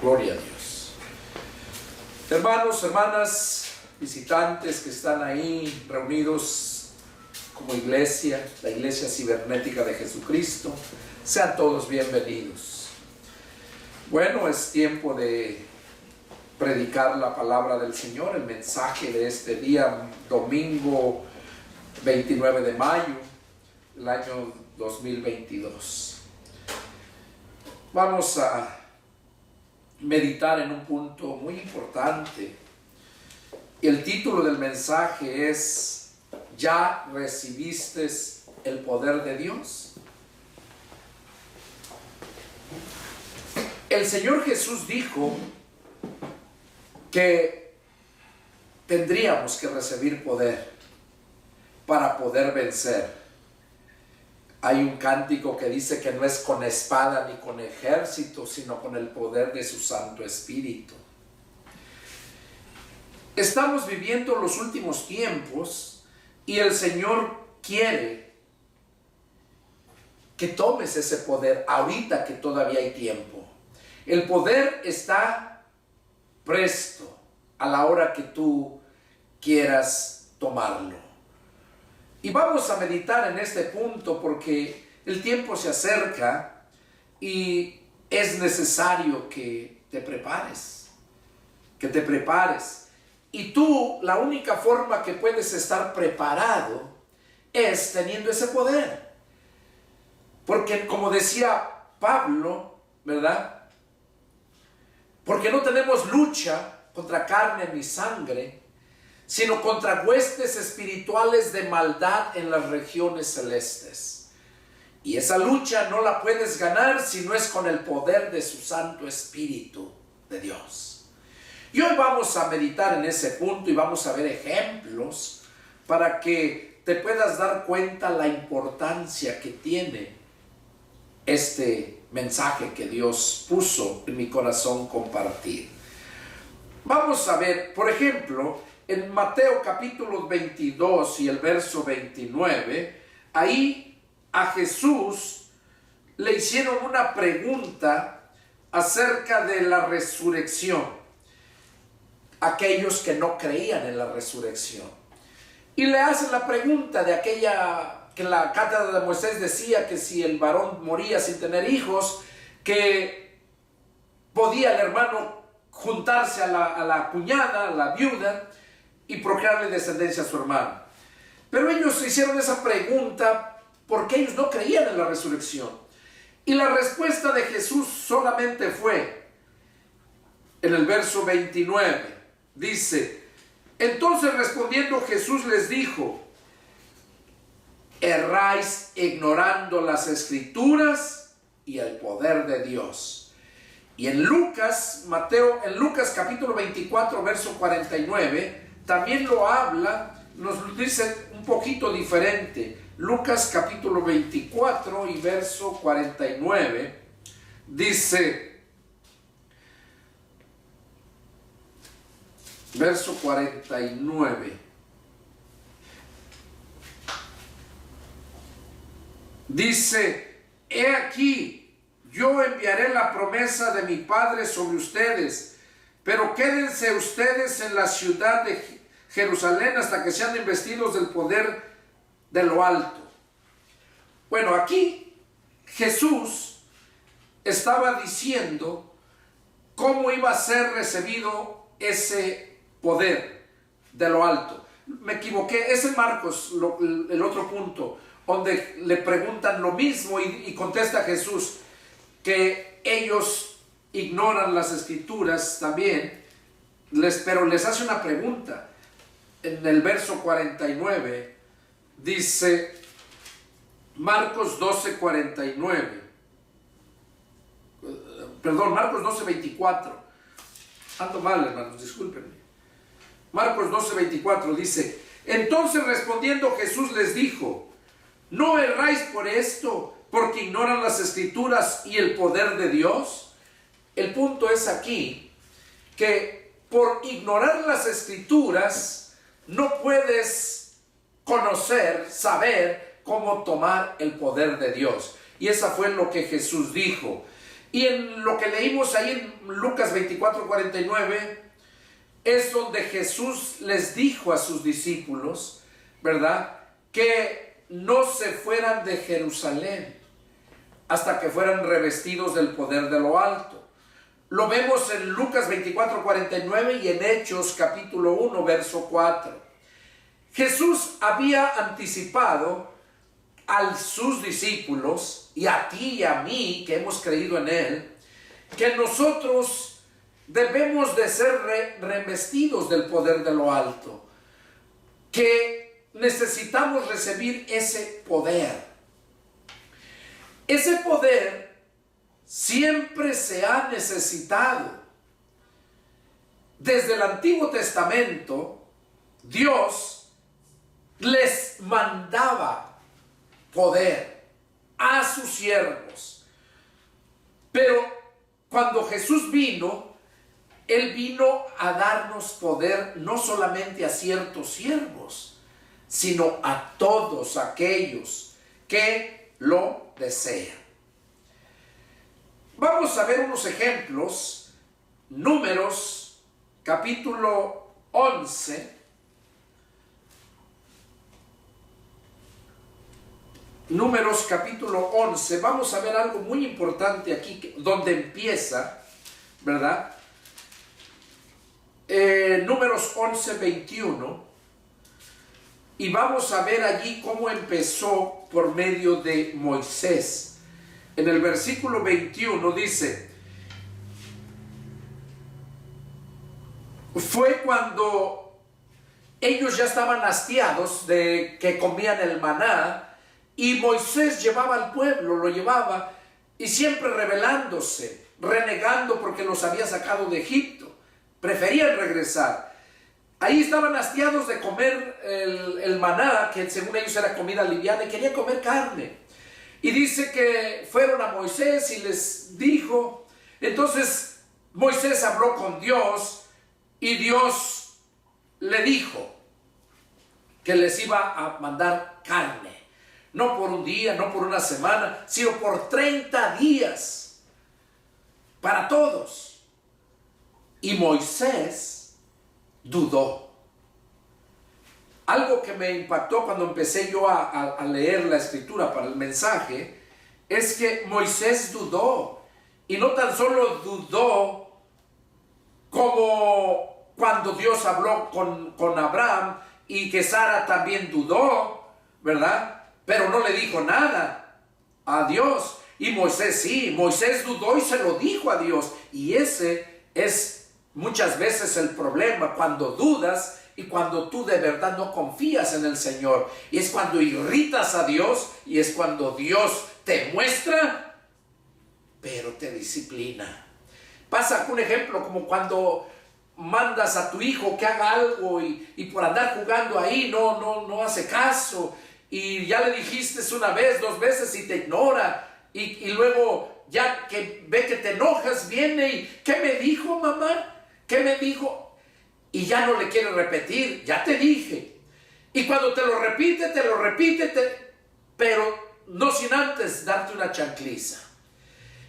Gloria a Dios. Hermanos, hermanas, visitantes que están ahí reunidos como iglesia, la Iglesia Cibernética de Jesucristo, sean todos bienvenidos. Bueno, es tiempo de predicar la palabra del Señor, el mensaje de este día, domingo 29 de mayo, el año 2022. Vamos a meditar en un punto muy importante. El título del mensaje es: ¿ya recibiste el poder de Dios? El Señor Jesús dijo que tendríamos que recibir poder para poder vencer. Hay un cántico que dice que no es con espada ni con ejército, sino con el poder de su Santo Espíritu. Estamos viviendo los últimos tiempos y el Señor quiere que tomes ese poder ahorita que todavía hay tiempo. El poder está presto a la hora que tú quieras tomarlo. Y vamos a meditar en este punto porque el tiempo se acerca y es necesario que te prepares. Y tú, la única forma que puedes estar preparado es teniendo ese poder. Porque como decía Pablo, ¿verdad? Porque no tenemos lucha contra carne ni sangre, sino contra huestes espirituales de maldad en las regiones celestes. Y esa lucha no la puedes ganar si no es con el poder de su Santo Espíritu de Dios. Y hoy vamos a meditar en ese punto y vamos a ver ejemplos para que te puedas dar cuenta la importancia que tiene este mensaje que Dios puso en mi corazón compartir. Vamos a ver, por ejemplo, en Mateo capítulo 22 y el verso 29, ahí a Jesús le hicieron una pregunta acerca de la resurrección. Aquellos que no creían en la resurrección. Y le hacen la pregunta de aquella que la cátedra de Moisés decía que si el varón moría sin tener hijos, que podía el hermano juntarse a la cuñada, a la viuda, y procrearle descendencia a su hermano. Pero ellos hicieron esa pregunta porque ellos no creían en la resurrección. Y la respuesta de Jesús solamente fue, en el verso 29, dice: entonces respondiendo Jesús les dijo: erráis ignorando las Escrituras y el poder de Dios. Y en Lucas capítulo 24, verso 49, también lo habla, nos dice un poquito diferente. Lucas capítulo 24 y verso 49, dice, verso 49, dice: he aquí, yo enviaré la promesa de mi Padre sobre ustedes, pero quédense ustedes en la ciudad de Jerusalén hasta que sean investidos del poder de lo alto. Bueno, aquí Jesús estaba diciendo cómo iba a ser recibido ese poder de lo alto. Me equivoqué, es en Marcos el otro punto, donde le preguntan lo mismo y contesta Jesús que ellos ignoran las Escrituras también, pero les hace una pregunta. En el verso 49 dice, Marcos 12:49, Marcos 12:24, ando mal, hermanos, discúlpenme. Marcos 12:24 dice: entonces respondiendo Jesús les dijo: ¿no erráis por esto, porque ignoran las Escrituras y el poder de Dios? El punto es aquí que por ignorar las Escrituras no puedes conocer, saber cómo tomar el poder de Dios. Y esa fue lo que Jesús dijo. Y en lo que leímos ahí en Lucas 24:49, es donde Jesús les dijo a sus discípulos, ¿verdad?, que no se fueran de Jerusalén hasta que fueran revestidos del poder de lo alto. Lo vemos en Lucas 24:49 y en Hechos capítulo 1, verso 4. Jesús había anticipado a sus discípulos y a ti y a mí que hemos creído en Él, que nosotros debemos de ser revestidos del poder de lo alto, que necesitamos recibir ese poder. Ese poder siempre se ha necesitado. Desde el Antiguo Testamento, Dios les mandaba poder a sus siervos. Pero cuando Jesús vino, Él vino a darnos poder no solamente a ciertos siervos, sino a todos aquellos que lo desean. Vamos a ver unos ejemplos. Números capítulo 11. Números capítulo 11. Vamos a ver algo muy importante aquí, donde empieza, ¿verdad? Números 11:21. Y vamos a ver allí cómo empezó por medio de Moisés. En el versículo 21 dice: fue cuando ellos ya estaban hastiados de que comían el maná, y Moisés llevaba al pueblo, lo llevaba, y siempre rebelándose, renegando porque los había sacado de Egipto. Preferían regresar. Ahí estaban hastiados de comer el maná, que según ellos era comida liviana, y querían comer carne. Y dice que fueron a Moisés y les dijo. Entonces Moisés habló con Dios y Dios le dijo que les iba a mandar carne. No por un día, no por una semana, sino por 30 días para todos. Y Moisés dudó. Algo que me impactó cuando empecé yo a leer la escritura para el mensaje es que Moisés dudó. Y no tan solo dudó como cuando Dios habló con Abraham, y que Sara también dudó, ¿verdad? Pero no le dijo nada a Dios. Y Moisés sí, Moisés dudó y se lo dijo a Dios. Y ese es muchas veces el problema, cuando dudas y cuando tú de verdad no confías en el Señor. Y es cuando irritas a Dios, y es cuando Dios te muestra, pero te disciplina. Pasa un ejemplo como cuando mandas a tu hijo que haga algo y por andar jugando ahí no hace caso. Y ya le dijiste una vez, 2 veces y te ignora. Y luego ya que ve que te enojas, viene y ¿qué me dijo, mamá? ¿Qué me dijo? Y ya no le quiere repetir, ya te dije. Y cuando te lo repite, pero no sin antes darte una chancliza.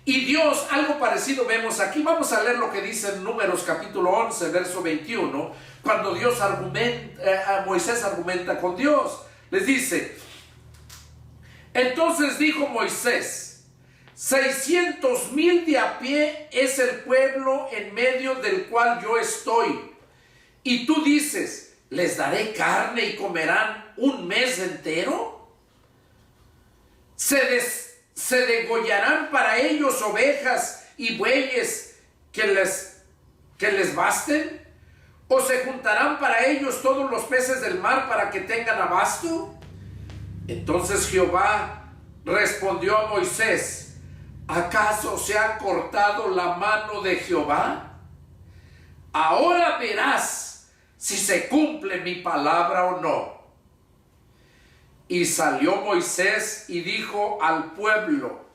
Y Dios, algo parecido vemos aquí. Vamos a leer lo que dice en Números capítulo 11, verso 21, cuando Moisés argumenta con Dios. Les dice: entonces dijo Moisés: 600,000 de a pie es el pueblo en medio del cual yo estoy. Y tú dices: ¿les daré carne y comerán un mes entero? ¿Se degollarán para ellos ovejas y bueyes que les basten? ¿O se juntarán para ellos todos los peces del mar para que tengan abasto? Entonces Jehová respondió a Moisés: ¿acaso se ha cortado la mano de Jehová? Ahora verás si se cumple mi palabra o no. Y salió Moisés y dijo al pueblo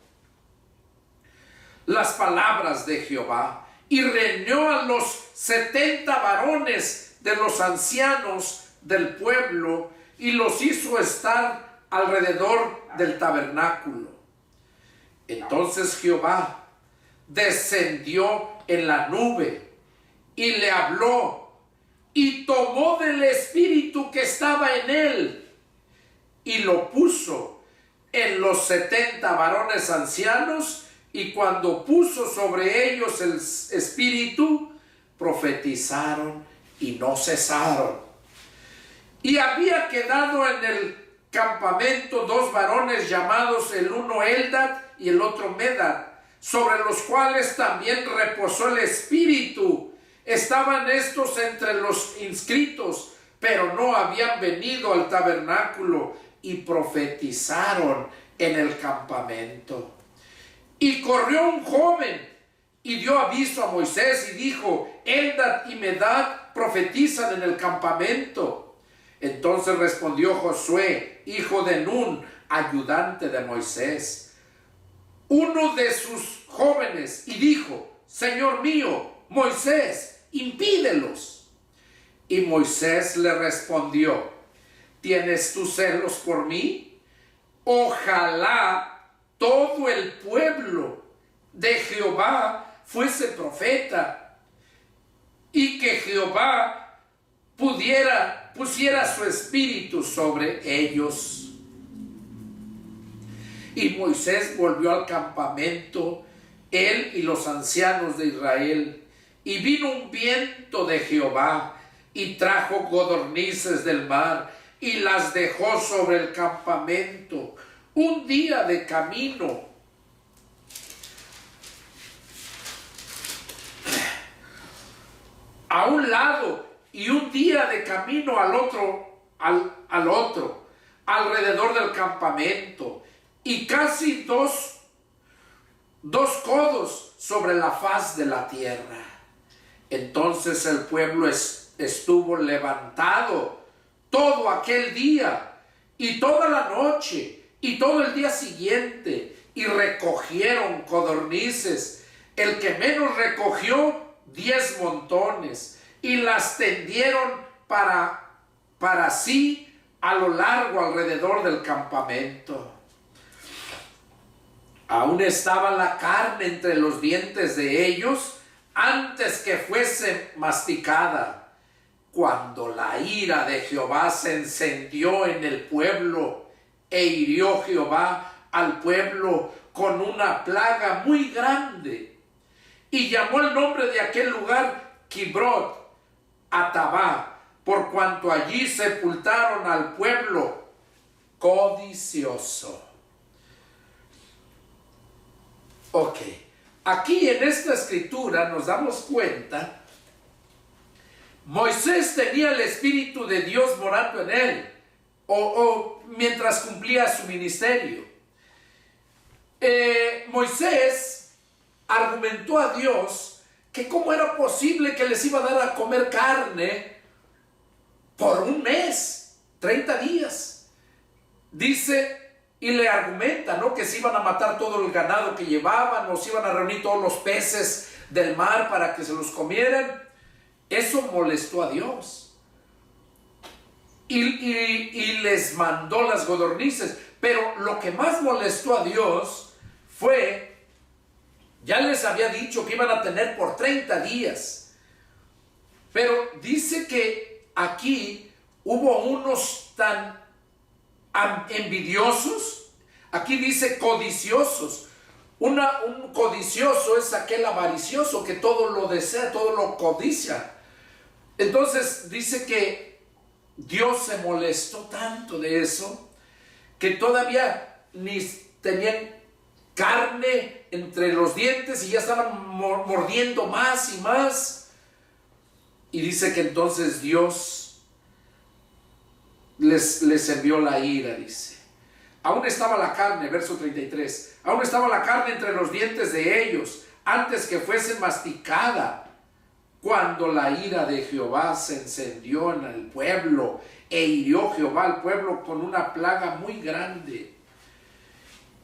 las palabras de Jehová, y reunió a los 70 varones de los ancianos del pueblo, y los hizo estar alrededor del tabernáculo. Entonces Jehová descendió en la nube y le habló y tomó del espíritu que estaba en él y lo puso en los 70 varones ancianos, y cuando puso sobre ellos el espíritu, profetizaron y no cesaron. Y había quedado en el campamento 2 varones llamados el uno Eldad y el otro Medad, sobre los cuales también reposó el espíritu. Estaban estos entre los inscritos, pero no habían venido al tabernáculo, y profetizaron en el campamento. Y corrió un joven y dio aviso a Moisés y dijo: Eldad y Medad profetizan en el campamento. Entonces respondió Josué, hijo de Nun, ayudante de Moisés, uno de sus jóvenes, y dijo: Señor mío, Moisés, impídelos. Y Moisés le respondió: ¿Tienes tú celos por mí? Ojalá todo el pueblo de Jehová fuese profeta, y que Jehová pusiera su espíritu sobre ellos. Y Moisés volvió al campamento, él y los ancianos de Israel, y vino un viento de Jehová, y trajo codornices del mar, y las dejó sobre el campamento. Un día de camino a un lado y un día de camino al otro, alrededor del campamento, y casi dos codos sobre la faz de la tierra. Entonces el pueblo estuvo levantado todo aquel día y toda la noche y todo el día siguiente, y recogieron codornices, el que menos recogió 10 montones, y las tendieron para sí a lo largo alrededor del campamento. Aún estaba la carne entre los dientes de ellos antes que fuese masticada, cuando la ira de Jehová se encendió en el pueblo, e hirió Jehová al pueblo con una plaga muy grande, y llamó el nombre de aquel lugar Kibrot Hatabá, por cuanto allí sepultaron al pueblo codicioso. Ok, aquí en esta escritura nos damos cuenta, Moisés tenía el Espíritu de Dios morando en él, mientras cumplía su ministerio. Moisés argumentó a Dios que cómo era posible que les iba a dar a comer carne por un mes, 30 días. Dice, y le argumenta, ¿no?, que se iban a matar todo el ganado que llevaban, o se iban a reunir todos los peces del mar para que se los comieran. Eso molestó a Dios. Y les mandó las codornices. Pero lo que más molestó a Dios fue, ya les había dicho que iban a tener por 30 días. Pero dice que aquí hubo unos tan envidiosos. Aquí dice codiciosos. Un codicioso es aquel avaricioso que todo lo desea, todo lo codicia. Entonces dice que Dios se molestó tanto de eso, que todavía ni tenían carne entre los dientes y ya estaban mordiendo más y más. Y dice que entonces Dios les envió la ira, dice. Aún estaba la carne, verso 33, aún estaba la carne entre los dientes de ellos, antes que fuese masticada, cuando la ira de Jehová se encendió en el pueblo, e hirió Jehová al pueblo con una plaga muy grande.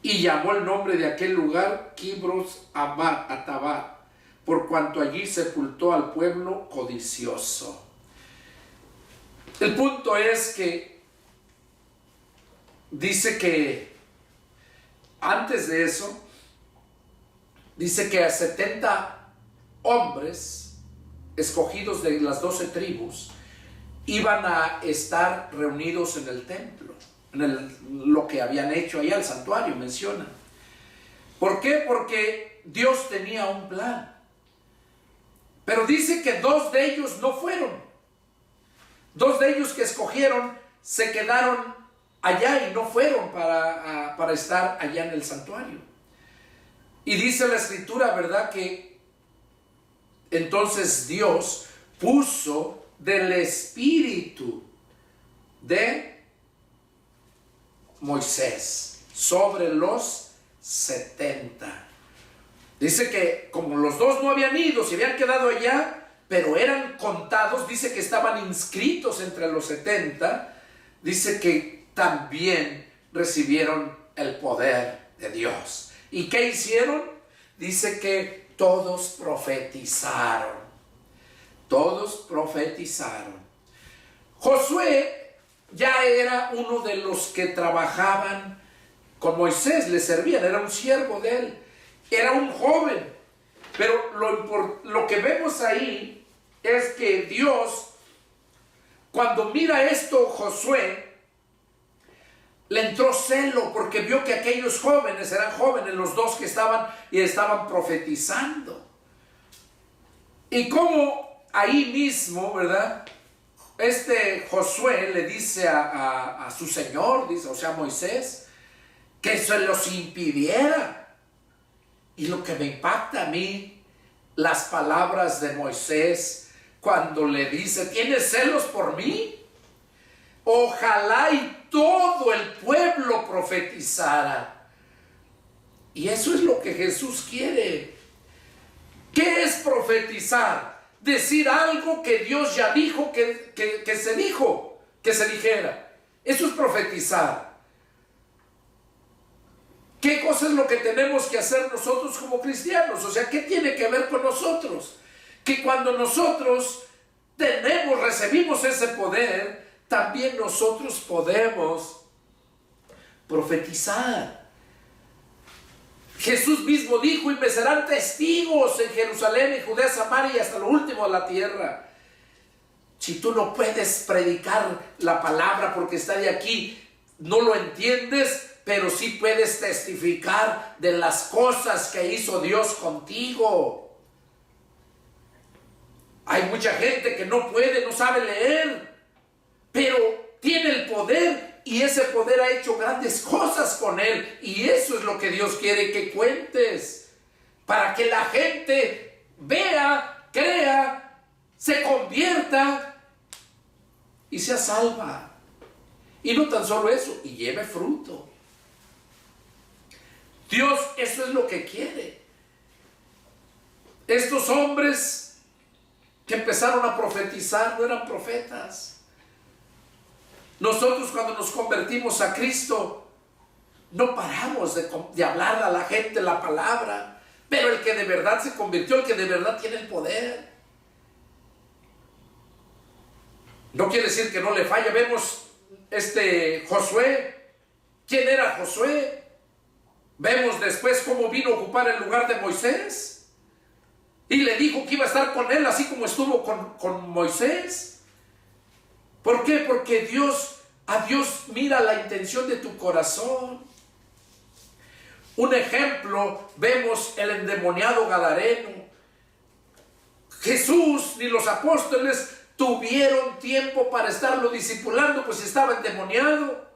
Y llamó el nombre de aquel lugar Kibrot Hatabá, por cuanto allí sepultó al pueblo codicioso. El punto es que dice que antes de eso, dice que a 70 hombres escogidos de las 12 tribus iban a estar reunidos en el templo, lo que habían hecho allá, el santuario, menciona. ¿Por qué? Porque Dios tenía un plan. Pero dice que 2 de ellos no fueron. 2 de ellos que escogieron se quedaron allá y no fueron para estar allá en el santuario. Y dice la escritura, ¿verdad?, que entonces Dios puso del espíritu de Moisés sobre los 70. Dice que como los 2 no habían ido, se habían quedado allá, pero eran contados, dice que estaban inscritos entre los 70, dice que también recibieron el poder de Dios. ¿Y qué hicieron? Dice que todos profetizaron. Todos profetizaron. Josué ya era uno de los que trabajaban con Moisés, le servían, era un siervo de él, era un joven. Pero lo que vemos ahí es que Dios, cuando mira esto, Josué, le entró celo porque vio que aquellos jóvenes, eran jóvenes los 2 que estaban profetizando. Y como ahí mismo, ¿verdad?, Josué le dice a su señor, o sea, Moisés, que se los impidiera. Y lo que me impacta a mí, las palabras de Moisés cuando le dice: ¿tienes celos por mí? Ojalá y todo el pueblo profetizara. Y eso es lo que Jesús quiere. ¿Qué es profetizar? Decir algo que Dios ya dijo que se dijera. Eso es profetizar. ¿Qué cosa es lo que tenemos que hacer nosotros como cristianos? O sea, ¿qué tiene que ver con nosotros? Que cuando nosotros recibimos ese poder, también nosotros podemos profetizar. Jesús mismo dijo: y me serán testigos en Jerusalén y Judea, Samaria y hasta lo último de la tierra. Si tú no puedes predicar la palabra porque está de aquí, no lo entiendes, pero sí puedes testificar de las cosas que hizo Dios contigo. Hay mucha gente que no sabe leer, pero tiene el poder y ese poder ha hecho grandes cosas con él. Y eso es lo que Dios quiere que cuentes, para que la gente vea, crea, se convierta y sea salva. Y no tan solo eso, y lleve fruto. Dios eso es lo que quiere. Estos hombres que empezaron a profetizar no eran profetas. Nosotros cuando nos convertimos a Cristo no paramos de hablar a la gente la palabra, pero el que de verdad se convirtió, el que de verdad tiene el poder, no quiere decir que no le falla. Vemos Josué. ¿Quién era Josué? Vemos después cómo vino a ocupar el lugar de Moisés y le dijo que iba a estar con él así como estuvo con Moisés. ¿Por qué? Porque a Dios mira la intención de tu corazón. Un ejemplo, vemos el endemoniado gadareno. Jesús ni los apóstoles tuvieron tiempo para estarlo discipulando, pues estaba endemoniado.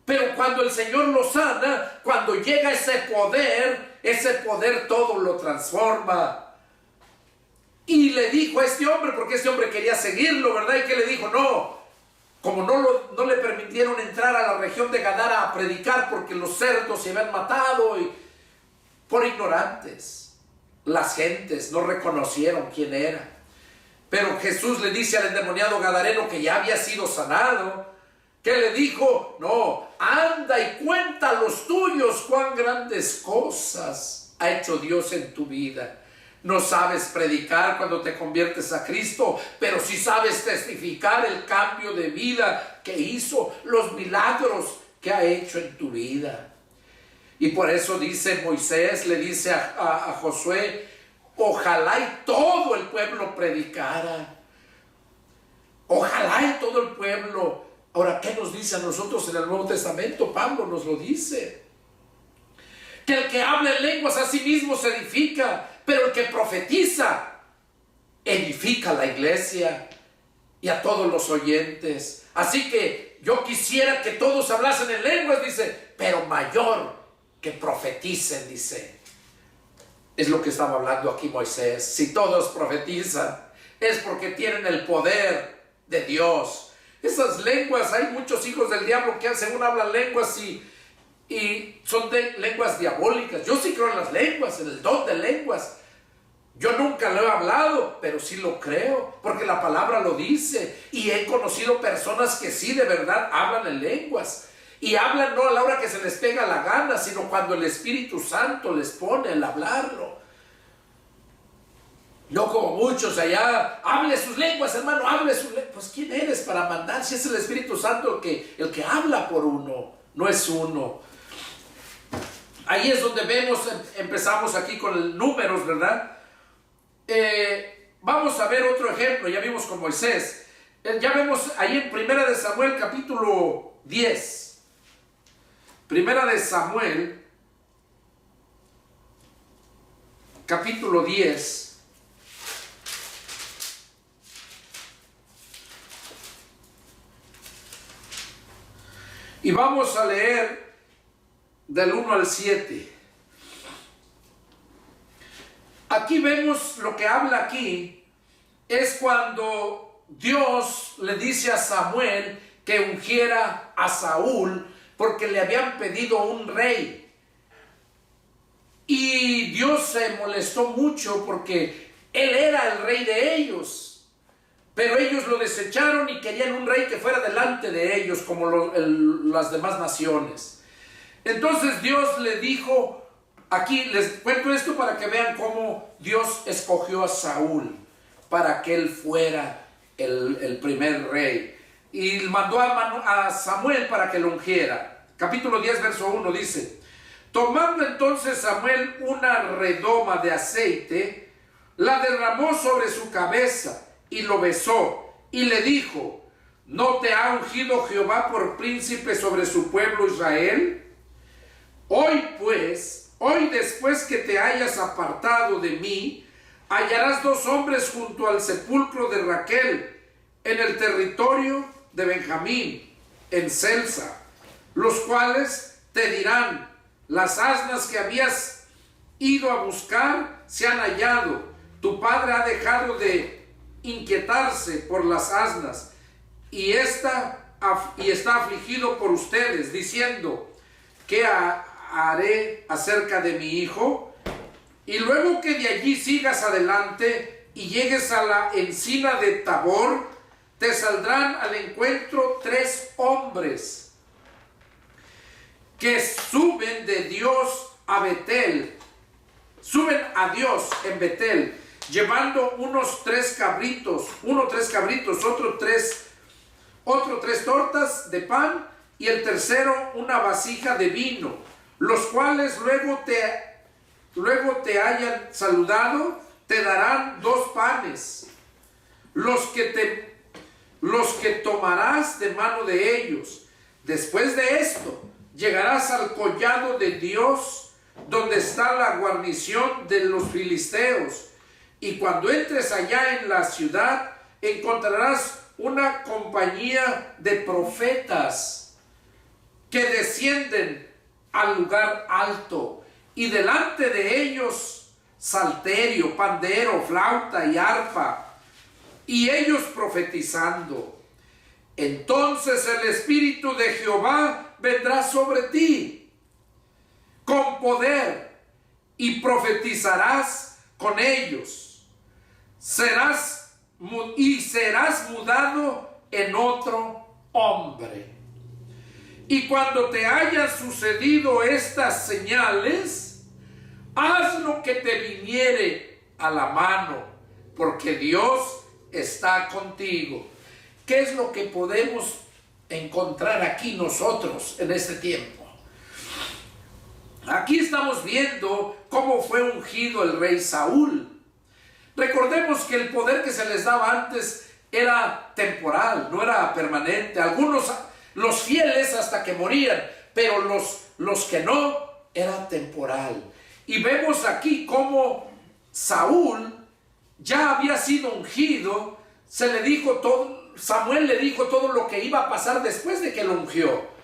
Pero cuando el Señor lo sana, cuando llega ese poder todo lo transforma. Y le dijo a este hombre, porque este hombre quería seguirlo, ¿verdad? Y que le dijo: no, como no le permitieron entrar a la región de Gadara a predicar porque los cerdos se habían matado, y por ignorantes, las gentes no reconocieron quién era. Pero Jesús le dice al endemoniado gadareno, que ya había sido sanado, que le dijo: no, anda y cuenta a los tuyos cuán grandes cosas ha hecho Dios en tu vida. No sabes predicar cuando te conviertes a Cristo, pero sí sabes testificar el cambio de vida que hizo, los milagros que ha hecho en tu vida. Y por eso dice Moisés, le dice a Josué, ojalá y todo el pueblo predicara. Ojalá y todo el pueblo. Ahora, ¿qué nos dice a nosotros en el Nuevo Testamento? Pablo nos lo dice. Que el que habla en lenguas a sí mismo se edifica, pero el que profetiza edifica a la iglesia y a todos los oyentes. Así que yo quisiera que todos hablasen en lenguas, dice, pero mayor que profeticen, dice. Es lo que estaba hablando aquí Moisés. Si todos profetizan, es porque tienen el poder de Dios. Esas lenguas, hay muchos hijos del diablo que según hablan lenguas y son de lenguas diabólicas. Yo sí creo en las lenguas, en el don de lenguas. Yo nunca lo he hablado, pero sí lo creo, porque la palabra lo dice. Y he conocido personas que sí de verdad hablan en lenguas. Y hablan no a la hora que se les pega la gana, sino cuando el Espíritu Santo les pone el hablarlo. No como muchos allá, hable sus lenguas, hermano, hable sus lenguas. Pues ¿quién eres para mandar? Si es el Espíritu Santo el que habla por uno, no es uno. Ahí es donde vemos, empezamos aquí con números, ¿verdad? Vamos a ver otro ejemplo, ya vimos con Moisés. Ya vemos ahí en Primera de Samuel capítulo 10. Primera de Samuel capítulo 10. Y vamos a leer del 1 al 7. Aquí vemos lo que habla aquí, es cuando Dios le dice a Samuel que ungiera a Saúl porque le habían pedido un rey. Y Dios se molestó mucho porque él era el rey de ellos. Pero ellos lo desecharon y querían un rey que fuera delante de ellos como las demás naciones. Entonces Dios le dijo, aquí les cuento esto para que vean cómo Dios escogió a Saúl para que él fuera el primer rey. Y mandó a Samuel para que lo ungiera. Capítulo 10, verso 1 dice, tomando entonces Samuel una redoma de aceite, la derramó sobre su cabeza y lo besó y le dijo, ¿no te ha ungido Jehová por príncipe sobre su pueblo Israel? Hoy pues, hoy después que te hayas apartado de mí, hallarás dos hombres junto al sepulcro de Raquel, en el territorio de Benjamín, en Selsa, los cuales te dirán, las asnas que habías ido a buscar se han hallado, tu padre ha dejado de inquietarse por las asnas, y está afligido por ustedes, diciendo, ¿qué haré acerca de mi hijo? Y luego que de allí sigas adelante y llegues a la encina de Tabor, te saldrán al encuentro 3 hombres que suben de Dios a Betel, suben a Dios en Betel, llevando unos 3 cabritos, otro 3 tortas de pan y el tercero una vasija de vino, los cuales luego te hayan saludado, te darán 2 panes, los que tomarás de mano de ellos. Después de esto, llegarás al collado de Dios, donde está la guarnición de los filisteos. Y cuando entres allá en la ciudad, encontrarás una compañía de profetas que descienden al lugar alto, y delante de ellos salterio, pandero, flauta y arpa, y ellos profetizando. Entonces el Espíritu de Jehová vendrá sobre ti con poder, y profetizarás con ellos. Serás mudado en otro hombre. Y cuando te hayan sucedido estas señales, haz lo que te viniere a la mano, porque Dios está contigo. ¿Qué es lo que podemos encontrar aquí nosotros en este tiempo? Aquí estamos viendo cómo fue ungido el rey Saúl. Recordemos que el poder que se les daba antes era temporal, no era permanente. Algunos, los fieles hasta que morían, pero los que no, era temporal. Y vemos aquí cómo Saúl ya había sido ungido. Se le dijo todo, Samuel le dijo todo lo que iba a pasar después de que lo ungió.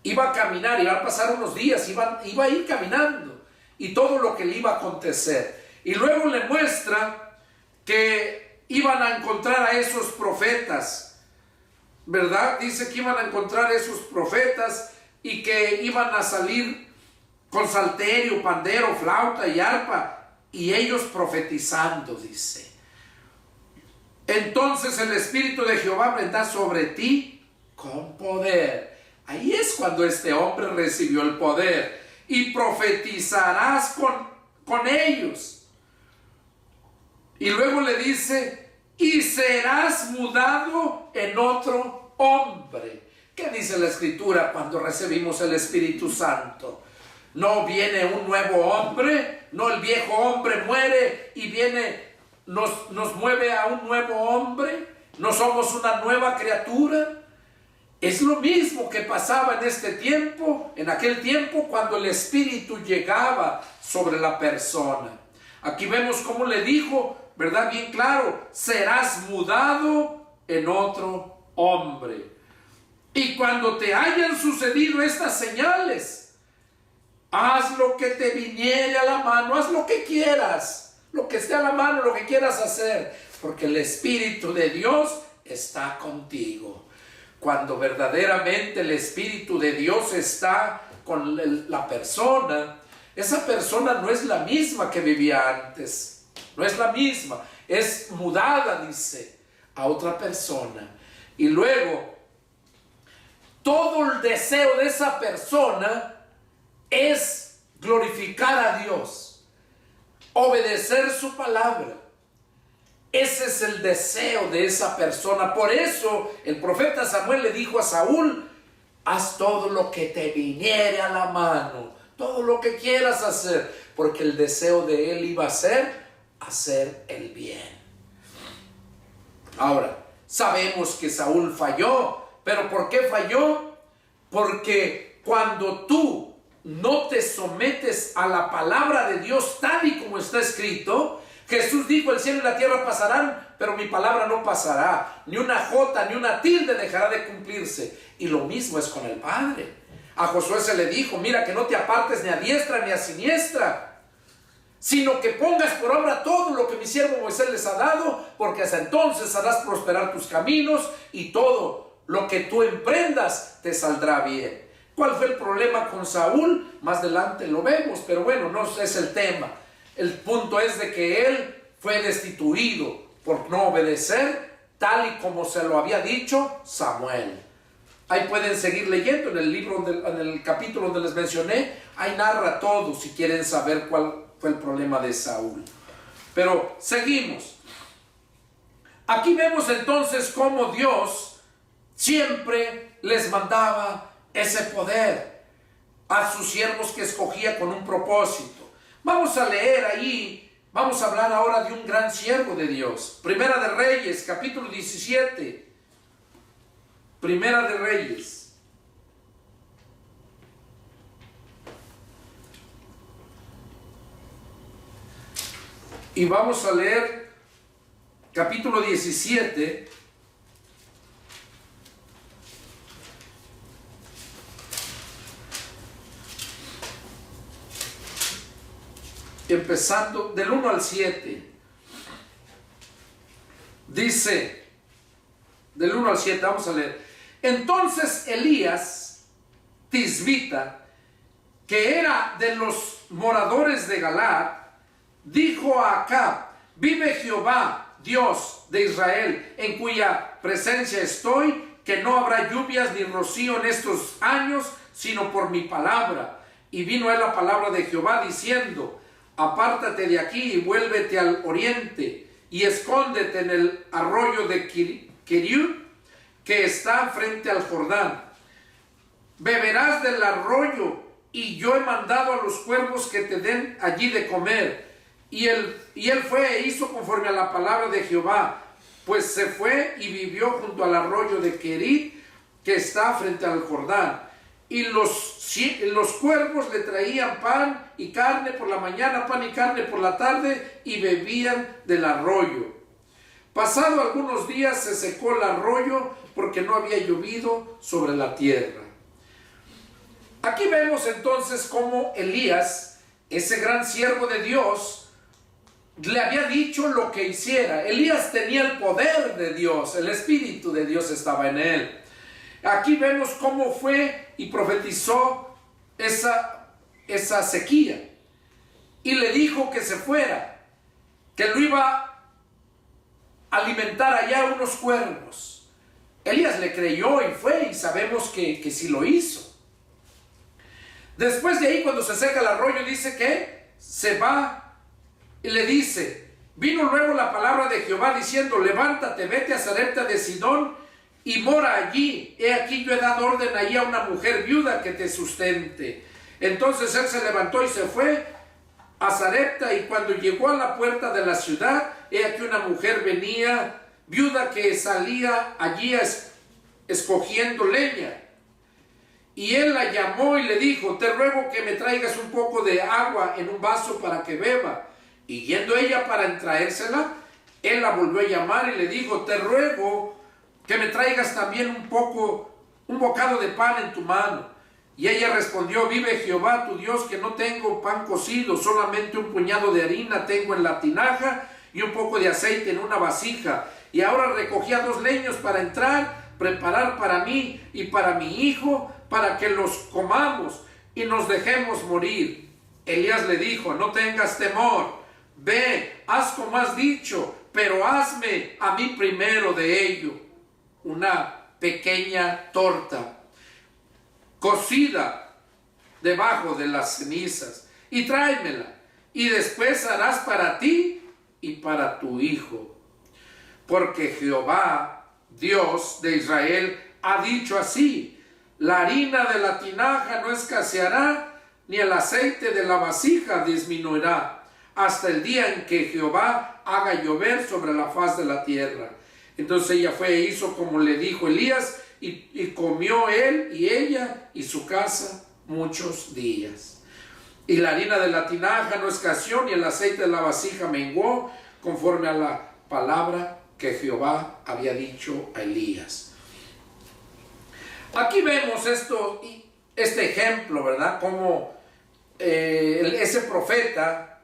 Iba a caminar, iba a pasar unos días, iba a ir caminando, y todo lo que le iba a acontecer. Y luego le muestra que iban a encontrar a esos profetas, ¿verdad? Dice que iban a encontrar a esos profetas y que iban a salir con salterio, pandero, flauta y arpa, y ellos profetizando, dice. Entonces el Espíritu de Jehová vendrá sobre ti con poder. Ahí es cuando este hombre recibió el poder. Y profetizarás con ellos. Y luego le dice, y serás mudado en otro hombre. ¿Qué dice la Escritura cuando recibimos el Espíritu Santo? No viene un nuevo hombre, no, el viejo hombre muere y viene, nos mueve a un nuevo hombre. No somos una nueva criatura. Es lo mismo que pasaba en este tiempo, en aquel tiempo, cuando el Espíritu llegaba sobre la persona. Aquí vemos cómo le dijo, ¿verdad? Bien claro, serás mudado en otro hombre. Y cuando te hayan sucedido estas señales, haz lo que te viniere a la mano, haz lo que quieras, lo que esté a la mano, lo que quieras hacer, porque el Espíritu de Dios está contigo. Cuando verdaderamente el Espíritu de Dios está con la persona, esa persona no es la misma que vivía antes. No es la misma. Es mudada, dice, a otra persona. Y luego, todo el deseo de esa persona es glorificar a Dios, obedecer su palabra. Ese es el deseo de esa persona. Por eso el profeta Samuel le dijo a Saúl, haz todo lo que te viniere a la mano, todo lo que quieras hacer, porque el deseo de él iba a ser hacer el bien. Ahora, sabemos que Saúl falló, pero ¿por qué falló? Porque cuando tú no te sometes a la palabra de Dios tal y como está escrito, Jesús dijo, el cielo y la tierra pasarán, pero mi palabra no pasará. Ni una jota, ni una tilde dejará de cumplirse. Y lo mismo es con el Padre. A Josué se le dijo, mira que no te apartes ni a diestra ni a siniestra, sino que pongas por obra todo lo que mi siervo Moisés les ha dado, porque hasta entonces harás prosperar tus caminos y todo lo que tú emprendas te saldrá bien. ¿Cuál fue el problema con Saúl? Más adelante lo vemos, pero bueno, no es el tema. El punto es de que él fue destituido por no obedecer tal y como se lo había dicho Samuel. Ahí pueden seguir leyendo en el libro, en el capítulo donde les mencioné, ahí narra todo si quieren saber cuál fue el problema de Saúl. Pero seguimos. Aquí vemos entonces cómo Dios siempre les mandaba ese poder a sus siervos que escogía con un propósito. Vamos a leer ahí, vamos a hablar ahora de un gran siervo de Dios. Primera de Reyes, capítulo 17. Primera de Reyes. Y vamos a leer capítulo 17. Empezando del 1 al 7. Dice, del 1 al 7, vamos a leer. Entonces Elías, tisbita, que era de los moradores de Galaad, dijo a Acab, vive Jehová, Dios de Israel, en cuya presencia estoy, que no habrá lluvias ni rocío en estos años, sino por mi palabra. Y vino a él la palabra de Jehová diciendo, apártate de aquí y vuélvete al oriente y escóndete en el arroyo de Keriut, que está frente al Jordán. Beberás del arroyo y yo he mandado a los cuervos que te den allí de comer. Y él fue e hizo conforme a la palabra de Jehová, pues se fue y vivió junto al arroyo de Querit, que está frente al Jordán. Y los cuervos le traían pan y carne por la mañana, pan y carne por la tarde, y bebían del arroyo. Pasado algunos días se secó el arroyo porque no había llovido sobre la tierra. Aquí vemos entonces cómo Elías, ese gran siervo de Dios, le había dicho lo que hiciera. Elías tenía el poder de Dios, el Espíritu de Dios estaba en él. Aquí vemos cómo fue y profetizó esa sequía. Y le dijo que se fuera, que lo iba a alimentar allá unos cuervos. Elías le creyó y fue, y sabemos que sí lo hizo. Después de ahí, cuando se seca el arroyo, dice que se va y le dice, vino luego la palabra de Jehová diciendo, levántate, vete a Sarepta de Sidón y mora allí. He aquí yo he dado orden allí a una mujer viuda que te sustente. Entonces él se levantó y se fue a Sarepta, y cuando llegó a la puerta de la ciudad, he aquí una mujer venía, viuda, que salía allí escogiendo leña. Y él la llamó y le dijo, te ruego que me traigas un poco de agua en un vaso para que beba. Y yendo ella para traérsela, él la volvió a llamar y le dijo, te ruego que me traigas también un bocado de pan en tu mano. Y ella respondió, vive Jehová tu Dios, que no tengo pan cocido, solamente un puñado de harina tengo en la tinaja y un poco de aceite en una vasija. Y ahora recogía 2 leños para entrar, preparar para mí y para mi hijo, para que los comamos y nos dejemos morir. Elías le dijo, no tengas temor, ve, haz como has dicho, pero hazme a mí primero de ello una pequeña torta cocida debajo de las cenizas, y tráemela, y después harás para ti y para tu hijo. Porque Jehová, Dios de Israel, ha dicho así, la harina de la tinaja no escaseará, ni el aceite de la vasija disminuirá, hasta el día en que Jehová haga llover sobre la faz de la tierra. Entonces ella fue e hizo como le dijo Elías, y comió él y ella y su casa muchos días. Y la harina de la tinaja no escaseó, ni el aceite de la vasija menguó, conforme a la palabra que Jehová había dicho a Elías. Aquí vemos este ejemplo, ¿verdad? Como ese profeta,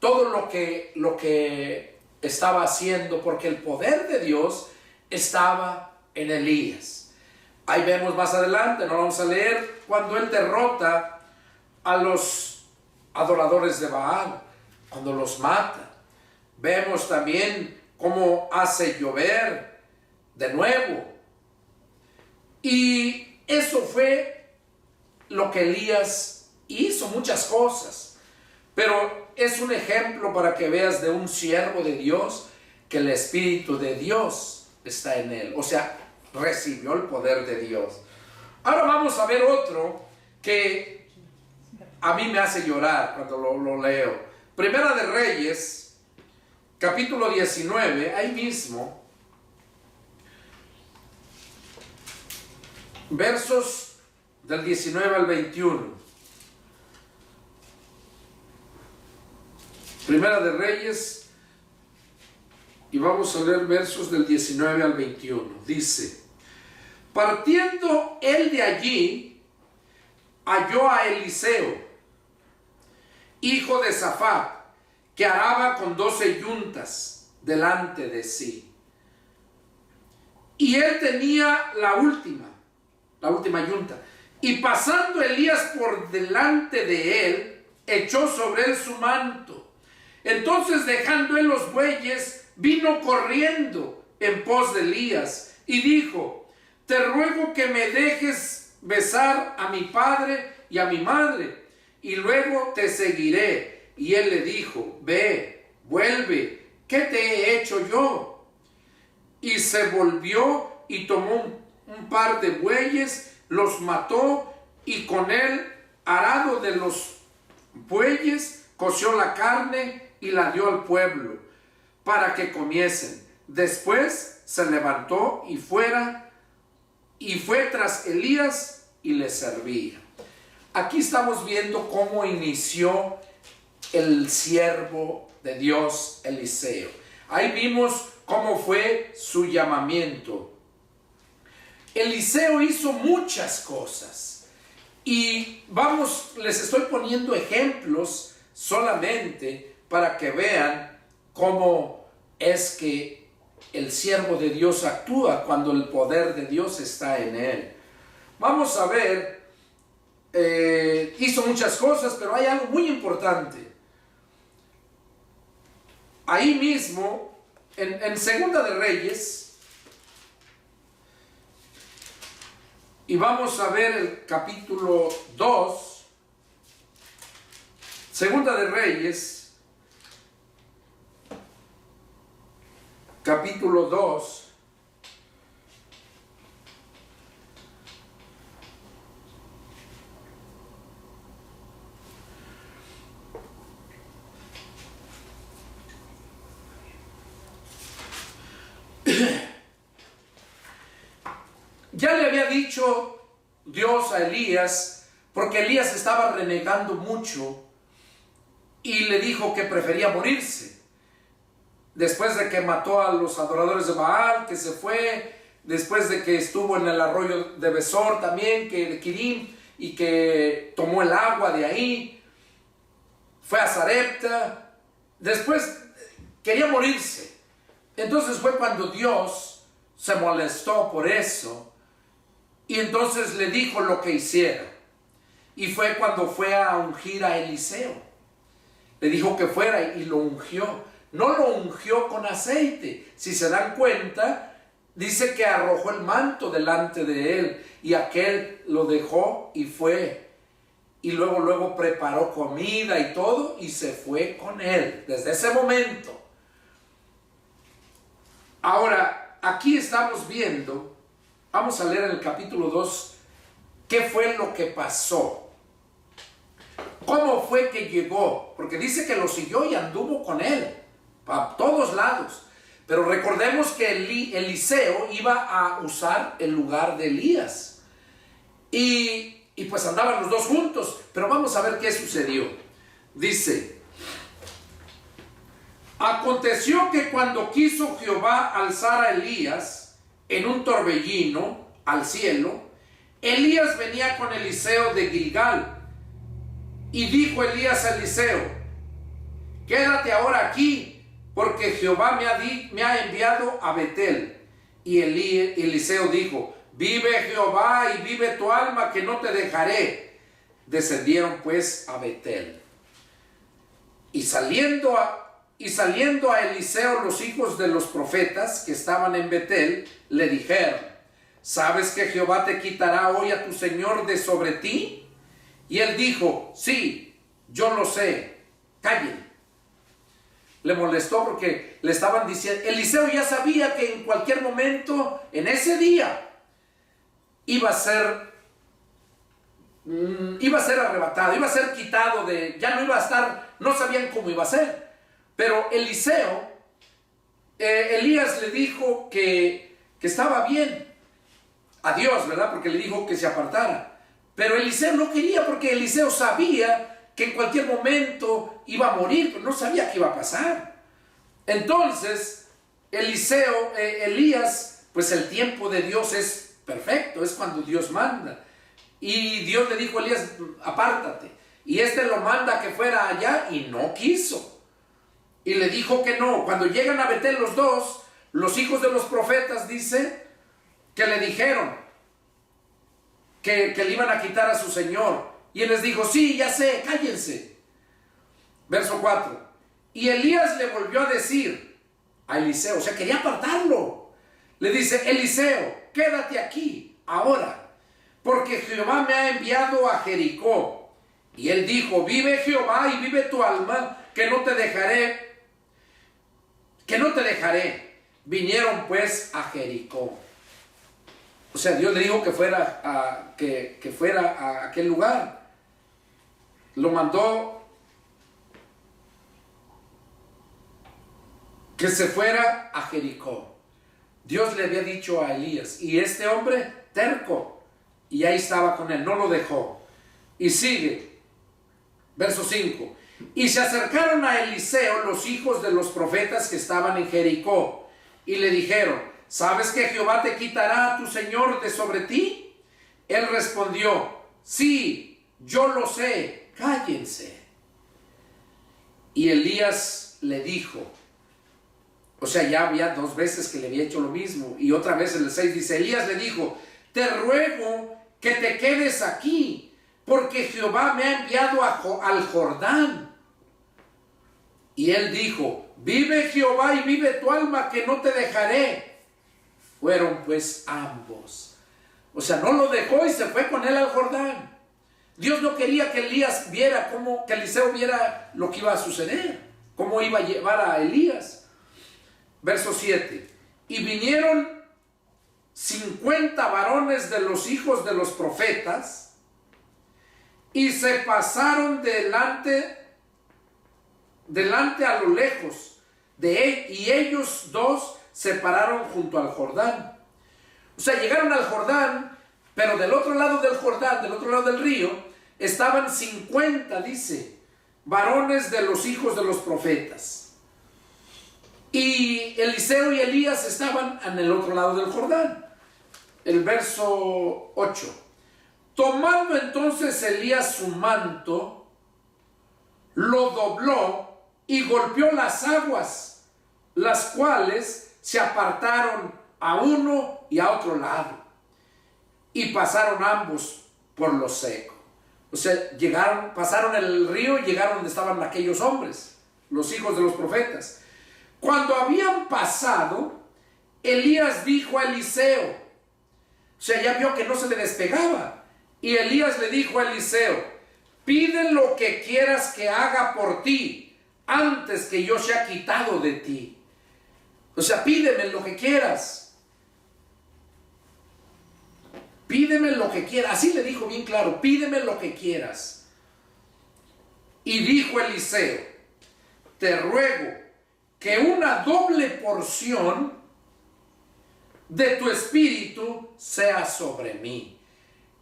todo lo que estaba haciendo, porque el poder de Dios estaba en Elías. Ahí vemos más adelante, no vamos a leer, cuando él derrota a los adoradores de Baal, cuando los mata. Vemos también cómo hace llover de nuevo. Y eso fue lo que Elías hizo, muchas cosas. Pero es un ejemplo para que veas de un siervo de Dios, que el Espíritu de Dios está en él. O sea, recibió el poder de Dios. Ahora vamos a ver otro que a mí me hace llorar cuando lo leo. Primera de Reyes, capítulo 19, ahí mismo, versos del 19 al 21. Primera de Reyes, y vamos a leer versos del 19 al 21. Dice, partiendo él de allí, halló a Eliseo, hijo de Safat, que araba con 12 yuntas delante de sí. Y él tenía la última yunta. Y pasando Elías por delante de él, echó sobre él su manto. Entonces, dejando él los bueyes, vino corriendo en pos de Elías y dijo, te ruego que me dejes besar a mi padre y a mi madre, y luego te seguiré. Y él le dijo, ve, vuelve, ¿qué te he hecho yo? Y se volvió y tomó un par de bueyes, los mató, y con él arado de los bueyes, coció la carne y la dio al pueblo para que comiesen. Después se levantó y fue tras Elías y le servía. Aquí estamos viendo cómo inició el siervo de Dios Eliseo. Ahí vimos cómo fue su llamamiento. Eliseo hizo muchas cosas y les estoy poniendo ejemplos solamente para que vean cómo es que el siervo de Dios actúa cuando el poder de Dios está en él. Vamos a ver, hizo muchas cosas, pero hay algo muy importante. Ahí mismo, en Segunda de Reyes, y vamos a ver el capítulo 2, Segunda de Reyes, capítulo 2, ya le había dicho Dios a Elías, porque Elías estaba renegando mucho y le dijo que prefería morirse. Después de que mató a los adoradores de Baal, que se fue, después de que estuvo en el arroyo de Besor también, de Quirim, y que tomó el agua de ahí, fue a Sarepta, después quería morirse. Entonces fue cuando Dios se molestó por eso, y entonces le dijo lo que hiciera. Y fue cuando fue a ungir a Eliseo. Le dijo que fuera y lo ungió. No lo ungió con aceite. Si se dan cuenta, dice que arrojó el manto delante de él. Y aquel lo dejó y fue. Y luego preparó comida y todo y se fue con él. Desde ese momento. Ahora, aquí estamos viendo. Vamos a leer en el capítulo 2 qué fue lo que pasó. ¿Cómo fue que llegó? Porque dice que lo siguió y anduvo con él a todos lados. Pero recordemos que Eliseo iba a usar el lugar de Elías. Y pues andaban los dos juntos. Pero vamos a ver qué sucedió. Dice: aconteció que cuando quiso Jehová alzar a Elías en un torbellino al cielo, Elías venía con Eliseo de Gilgal. Y dijo Elías a Eliseo: quédate ahora aquí, porque Jehová me ha enviado a Betel. Y Eliseo dijo: vive Jehová y vive tu alma, que no te dejaré. Descendieron pues a Betel. Y saliendo a Eliseo los hijos de los profetas que estaban en Betel, le dijeron: ¿sabes que Jehová te quitará hoy a tu señor de sobre ti? Y él dijo: sí, yo lo sé, callen. Le molestó porque le estaban diciendo, Eliseo ya sabía que en cualquier momento, en ese día, iba a ser arrebatado, iba a ser quitado ya no iba a estar, no sabían cómo iba a ser. Pero Elías le dijo que estaba bien a Dios, ¿verdad? Porque le dijo que se apartara. Pero Eliseo no quería, porque Eliseo sabía que en cualquier momento iba a morir, pero no sabía qué iba a pasar. Entonces, Elías, pues el tiempo de Dios es perfecto, es cuando Dios manda. Y Dios le dijo a Elías: apártate. Y lo manda que fuera allá y no quiso. Y le dijo que no. Cuando llegan a Betel los dos, los hijos de los profetas, dice, que le dijeron que le iban a quitar a su señor. Y él les dijo: sí, ya sé, cállense. Verso 4. Y Elías le volvió a decir a Eliseo, o sea, quería apartarlo. Le dice: Eliseo, quédate aquí ahora, porque Jehová me ha enviado a Jericó. Y él dijo: vive Jehová y vive tu alma, que no te dejaré. Vinieron pues a Jericó. O sea, Dios le dijo que fuera a aquel lugar. lo mandó que se fuera a Jericó. Dios le había dicho a Elías, y este hombre terco, y ahí estaba con él, no lo dejó. Y sigue, verso 5. Y se acercaron a Eliseo los hijos de los profetas que estaban en Jericó, y le dijeron, ¿sabes que Jehová te quitará a tu señor de sobre ti? Él respondió, sí, yo lo sé, cállense. Y Elías le dijo, o sea, ya había 2 veces que le había hecho lo mismo, y otra vez en el 6 dice, Elías le dijo, te ruego que te quedes aquí, porque Jehová me ha enviado al Jordán. Y él dijo, vive Jehová y vive tu alma, que no te dejaré. Fueron pues ambos. O sea, no lo dejó y se fue con él al Jordán. Dios no quería que Elías viera que Eliseo viera lo que iba a suceder, cómo iba a llevar a Elías. Verso 7. Y vinieron 50 varones de los hijos de los profetas y se pasaron delante a lo lejos de él, y ellos 2 se pararon junto al Jordán. O sea, llegaron al Jordán, pero del otro lado del Jordán, del otro lado del río, estaban 50, dice, varones de los hijos de los profetas. Y Eliseo y Elías estaban en el otro lado del Jordán. El verso 8. Tomando entonces Elías su manto, lo dobló y golpeó las aguas, las cuales se apartaron a uno y a otro lado, y pasaron ambos por lo seco. O sea, pasaron el río y llegaron donde estaban aquellos hombres, los hijos de los profetas. Cuando habían pasado, Elías dijo a Eliseo, o sea, ya vio que no se le despegaba, y Elías le dijo a Eliseo, pide lo que quieras que haga por ti, antes que yo sea quitado de ti. O sea, pídeme lo que quieras. Pídeme lo que quieras. Así le dijo bien claro, pídeme lo que quieras. Y dijo Eliseo, te ruego que una doble porción de tu espíritu sea sobre mí.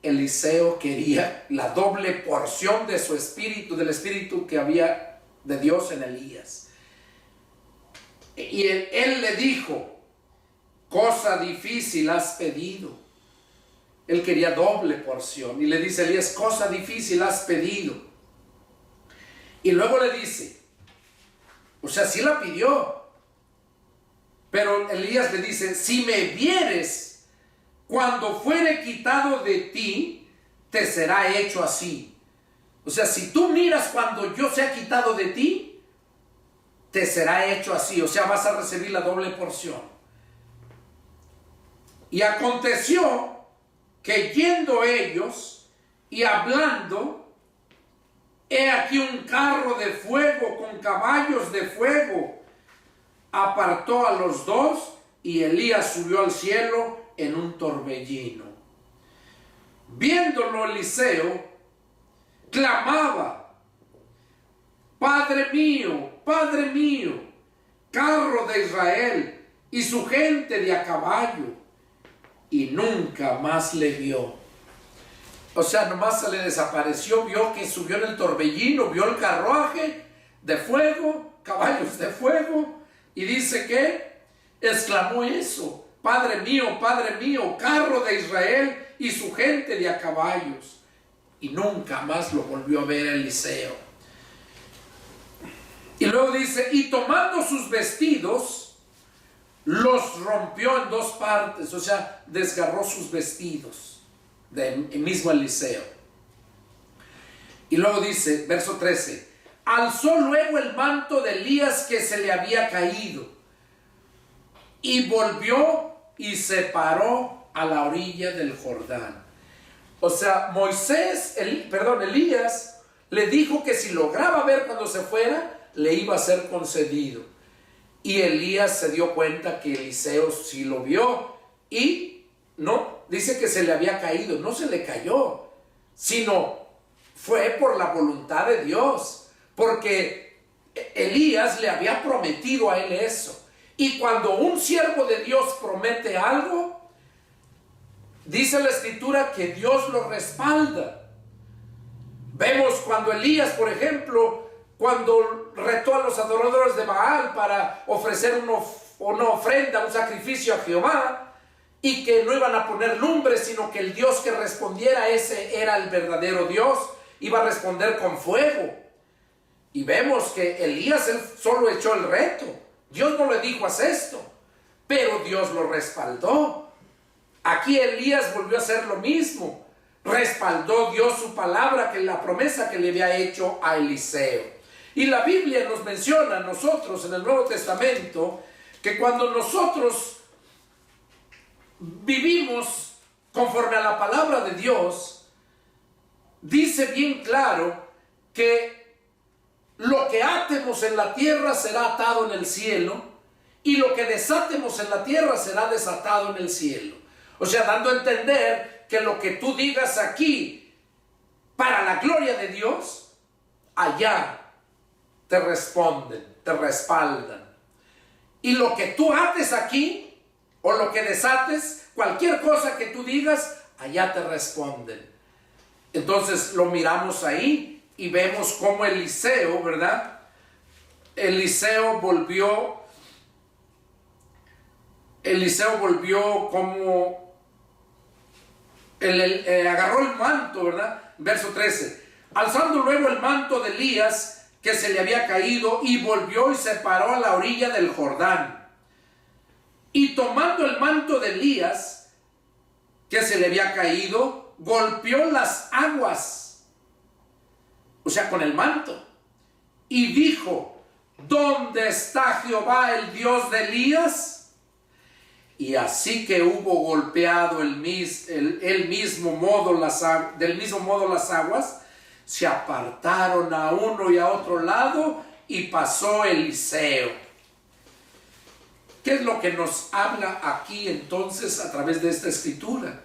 Eliseo quería la doble porción de su espíritu, del espíritu que había de Dios en Elías. Y él le dijo, cosa difícil has pedido. Él quería doble porción. Y le dice Elías, cosa difícil has pedido. Y luego le dice, o sea, sí la pidió. Pero Elías le dice, si me vieres cuando fuere quitado de ti, te será hecho así. O sea, si tú miras cuando yo sea quitado de ti, te será hecho así. O sea, vas a recibir la doble porción. Y aconteció que yendo ellos y hablando, he aquí un carro de fuego con caballos de fuego apartó a los 2, y Elías subió al cielo en un torbellino. Viéndolo Eliseo, clamaba, Padre mío, carro de Israel y su gente de a caballo, y nunca más le vio. O sea, nomás se le desapareció, vio que subió en el torbellino, vio el carruaje de fuego, caballos de fuego, y dice que exclamó eso, Padre mío, carro de Israel y su gente de a caballos. Y nunca más lo volvió a ver Eliseo. Y luego dice, y tomando sus vestidos, los rompió en 2 partes, o sea, desgarró sus vestidos, del mismo Eliseo. Y luego dice, verso 13, alzó luego el manto de Elías que se le había caído, y volvió y se paró a la orilla del Jordán. O sea, Elías le dijo que si lograba ver cuando se fuera, le iba a ser concedido. Y Elías se dio cuenta que Eliseo sí lo vio, y no, dice que se le había caído, no se le cayó, sino fue por la voluntad de Dios, porque Elías le había prometido a él eso. Y cuando un siervo de Dios promete algo, dice la Escritura que Dios lo respalda. Vemos cuando Elías, por ejemplo, cuando retó a los adoradores de Baal para ofrecer una ofrenda, un sacrificio a Jehová, y que no iban a poner lumbre, sino que el Dios que respondiera, ese era el verdadero Dios, iba a responder con fuego. Y vemos que Elías, él solo echó el reto. Dios no le dijo, haz esto, pero Dios lo respaldó. Aquí Elías volvió a hacer lo mismo. Respaldó Dios su palabra, que la promesa que le había hecho a Eliseo. Y la Biblia nos menciona a nosotros en el Nuevo Testamento que cuando nosotros vivimos conforme a la palabra de Dios, dice bien claro que lo que atemos en la tierra será atado en el cielo, y lo que desatemos en la tierra será desatado en el cielo. O sea, dando a entender que lo que tú digas aquí para la gloria de Dios, allá te responden, te respaldan. Y lo que tú ates aquí, o lo que desates, cualquier cosa que tú digas, allá te responden. Entonces lo miramos ahí y vemos cómo Eliseo, ¿verdad? Eliseo volvió como agarró el manto, ¿verdad? Verso 13. Alzando luego el manto de Elías que se le había caído, y volvió y se paró a la orilla del Jordán. Y tomando el manto de Elías que se le había caído, golpeó las aguas, o sea, con el manto, y dijo: ¿dónde está Jehová, el Dios de Elías? Y así que hubo golpeado del mismo modo las aguas, se apartaron a uno y a otro lado, y pasó Eliseo. ¿Qué es lo que nos habla aquí entonces a través de esta escritura?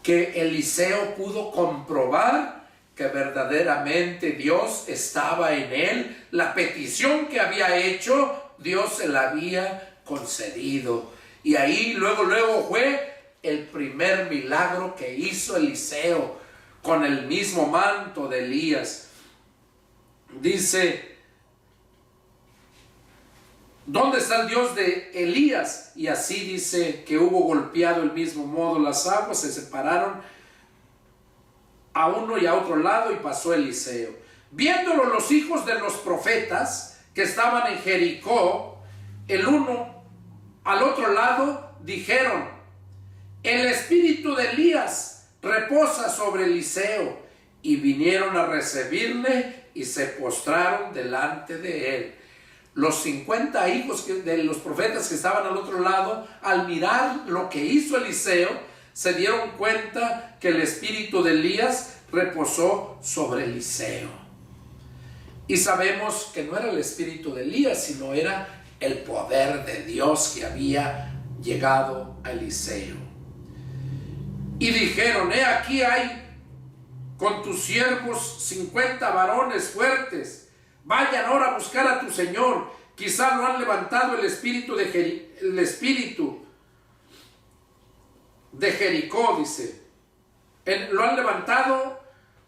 Que Eliseo pudo comprobar que verdaderamente Dios estaba en él. La petición que había hecho, Dios se la había concedido. Y ahí luego fue el primer milagro que hizo Eliseo con el mismo manto de Elías. Dice: ¿dónde está el Dios de Elías? Y así dice que hubo golpeado del mismo modo las aguas, se separaron a uno y a otro lado, y pasó Eliseo. Viéndolo los hijos de los profetas que estaban en Jericó, el uno al otro lado, dijeron: el espíritu de Elías reposa sobre Eliseo. Y vinieron a recibirle y se postraron delante de él. Los 50 hijos de los profetas que estaban al otro lado, al mirar lo que hizo Eliseo, se dieron cuenta que el espíritu de Elías reposó sobre Eliseo. Y sabemos que no era el espíritu de Elías, sino era el poder de Dios que había llegado a Eliseo. Y dijeron: he aquí hay con tus siervos 50 varones fuertes. Vayan ahora a buscar a tu señor. Quizá lo han levantado el espíritu de Jericó, dice. Lo han levantado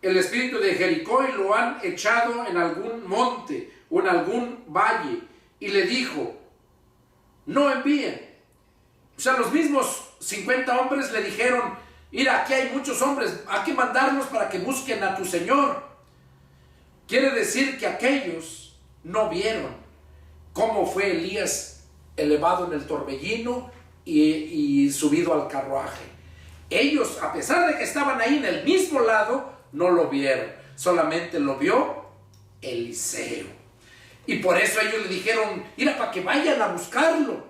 el espíritu de Jericó y lo han echado en algún monte o en algún valle. Y le dijo: no envíen. O sea, los mismos 50 hombres le dijeron: mira, aquí hay muchos hombres, hay que mandarlos para que busquen a tu señor. Quiere decir que aquellos no vieron cómo fue Elías elevado en el torbellino y subido al carruaje. Ellos, a pesar de que estaban ahí en el mismo lado, no lo vieron. Solamente lo vio Eliseo. Y por eso ellos le dijeron: mira, para que vayan a buscarlo.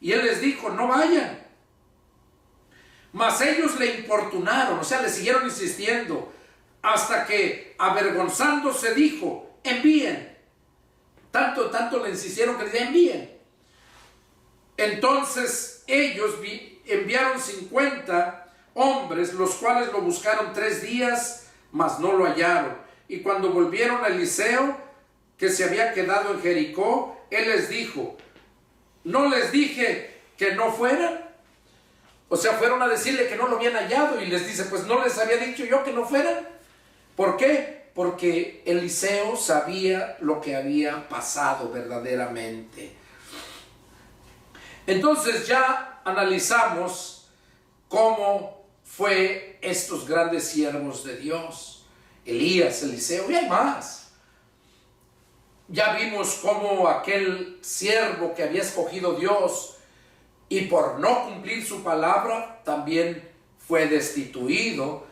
Y él les dijo: no vayan. Mas ellos le importunaron, o sea, le siguieron insistiendo, hasta que, avergonzándose, dijo: envíen. Tanto le insistieron que le dijeron: envíen. Entonces ellos enviaron 50 hombres, los cuales lo buscaron 3 días, mas no lo hallaron. Y cuando volvieron a Eliseo, que se había quedado en Jericó, él les dijo: ¿no les dije que no fueran? O sea, fueron a decirle que no lo habían hallado, y les dice: pues no les había dicho yo que no fueran. ¿Por qué? Porque Eliseo sabía lo que había pasado verdaderamente. Entonces ya analizamos cómo fue estos grandes siervos de Dios: Elías, Eliseo, y hay más. Ya vimos cómo aquel siervo que había escogido Dios y por no cumplir su palabra también fue destituido,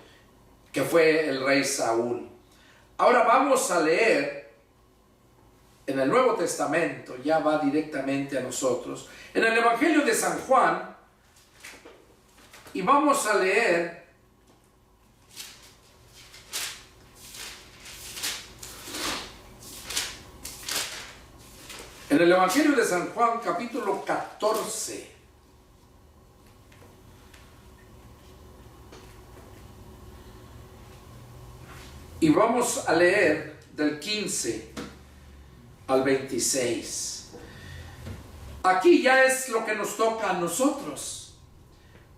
que fue el rey Saúl. Ahora vamos a leer en el Nuevo Testamento, ya va directamente a nosotros, en el Evangelio de San Juan, y vamos a leer en el Evangelio de San Juan, capítulo 14. Y vamos a leer del 15 al 26. Aquí ya es lo que nos toca a nosotros.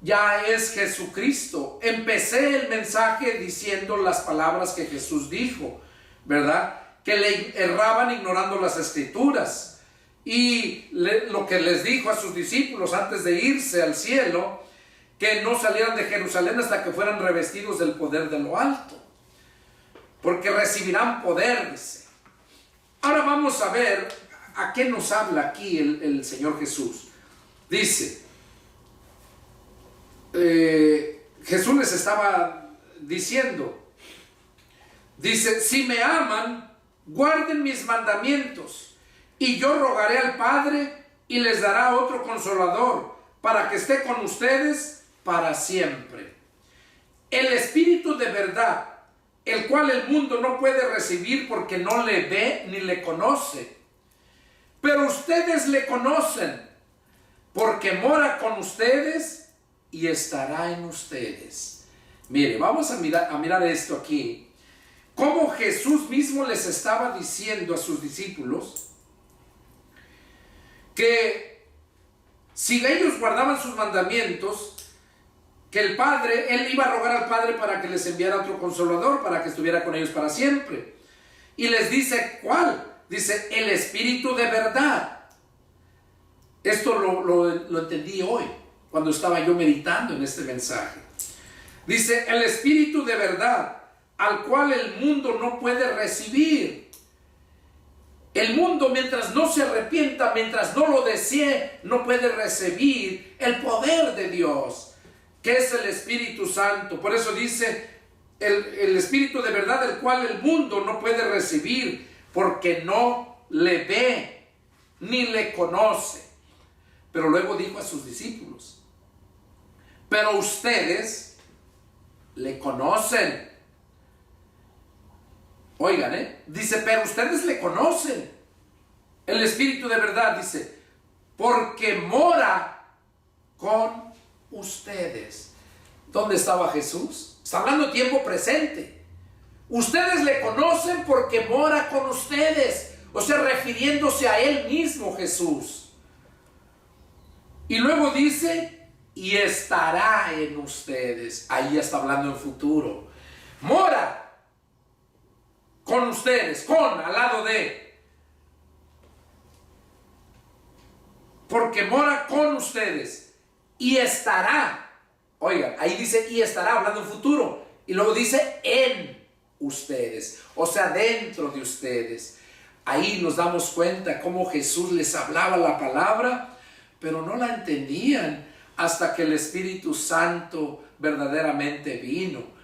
Ya es Jesucristo. Empecé el mensaje diciendo las palabras que Jesús dijo, ¿verdad? Que le erraban ignorando las Escrituras. Y lo que les dijo a sus discípulos antes de irse al cielo, que no salieran de Jerusalén hasta que fueran revestidos del poder de lo alto, porque recibirán poder, dice. Ahora vamos a ver a qué nos habla aquí el Señor Jesús. Dice, Jesús les estaba diciendo, dice: si me aman, guarden mis mandamientos, y yo rogaré al Padre y les dará otro consolador, para que esté con ustedes para siempre. El Espíritu de verdad, el cual el mundo no puede recibir porque no le ve ni le conoce. Pero ustedes le conocen, porque mora con ustedes y estará en ustedes. Mire, vamos a mirar esto aquí. Cómo Jesús mismo les estaba diciendo a sus discípulos que si ellos guardaban sus mandamientos, que el Padre, Él iba a rogar al Padre para que les enviara otro consolador, para que estuviera con ellos para siempre. Y les dice, ¿cuál? Dice, el Espíritu de verdad. Esto lo entendí hoy, cuando estaba yo meditando en este mensaje. Dice, el Espíritu de verdad, al cual el mundo no puede recibir. El mundo, mientras no se arrepienta, mientras no lo desee, no puede recibir el poder de Dios, que es el Espíritu Santo. Por eso dice, el Espíritu de verdad, el cual el mundo no puede recibir, porque no le ve ni le conoce. Pero luego dijo a sus discípulos, pero ustedes le conocen. Oigan, dice, pero ustedes le conocen. El Espíritu de verdad, dice, porque mora con ustedes. ¿Dónde estaba Jesús? Está hablando tiempo presente. Ustedes le conocen porque mora con ustedes. O sea, refiriéndose a Él mismo, Jesús. Y luego dice, y estará en ustedes. Ahí ya está hablando en futuro. Mora con ustedes, al lado de. Porque mora con ustedes y estará. Oigan, ahí dice y estará, hablando en futuro. Y luego dice en ustedes, o sea, dentro de ustedes. Ahí nos damos cuenta cómo Jesús les hablaba la palabra, pero no la entendían hasta que el Espíritu Santo verdaderamente vino.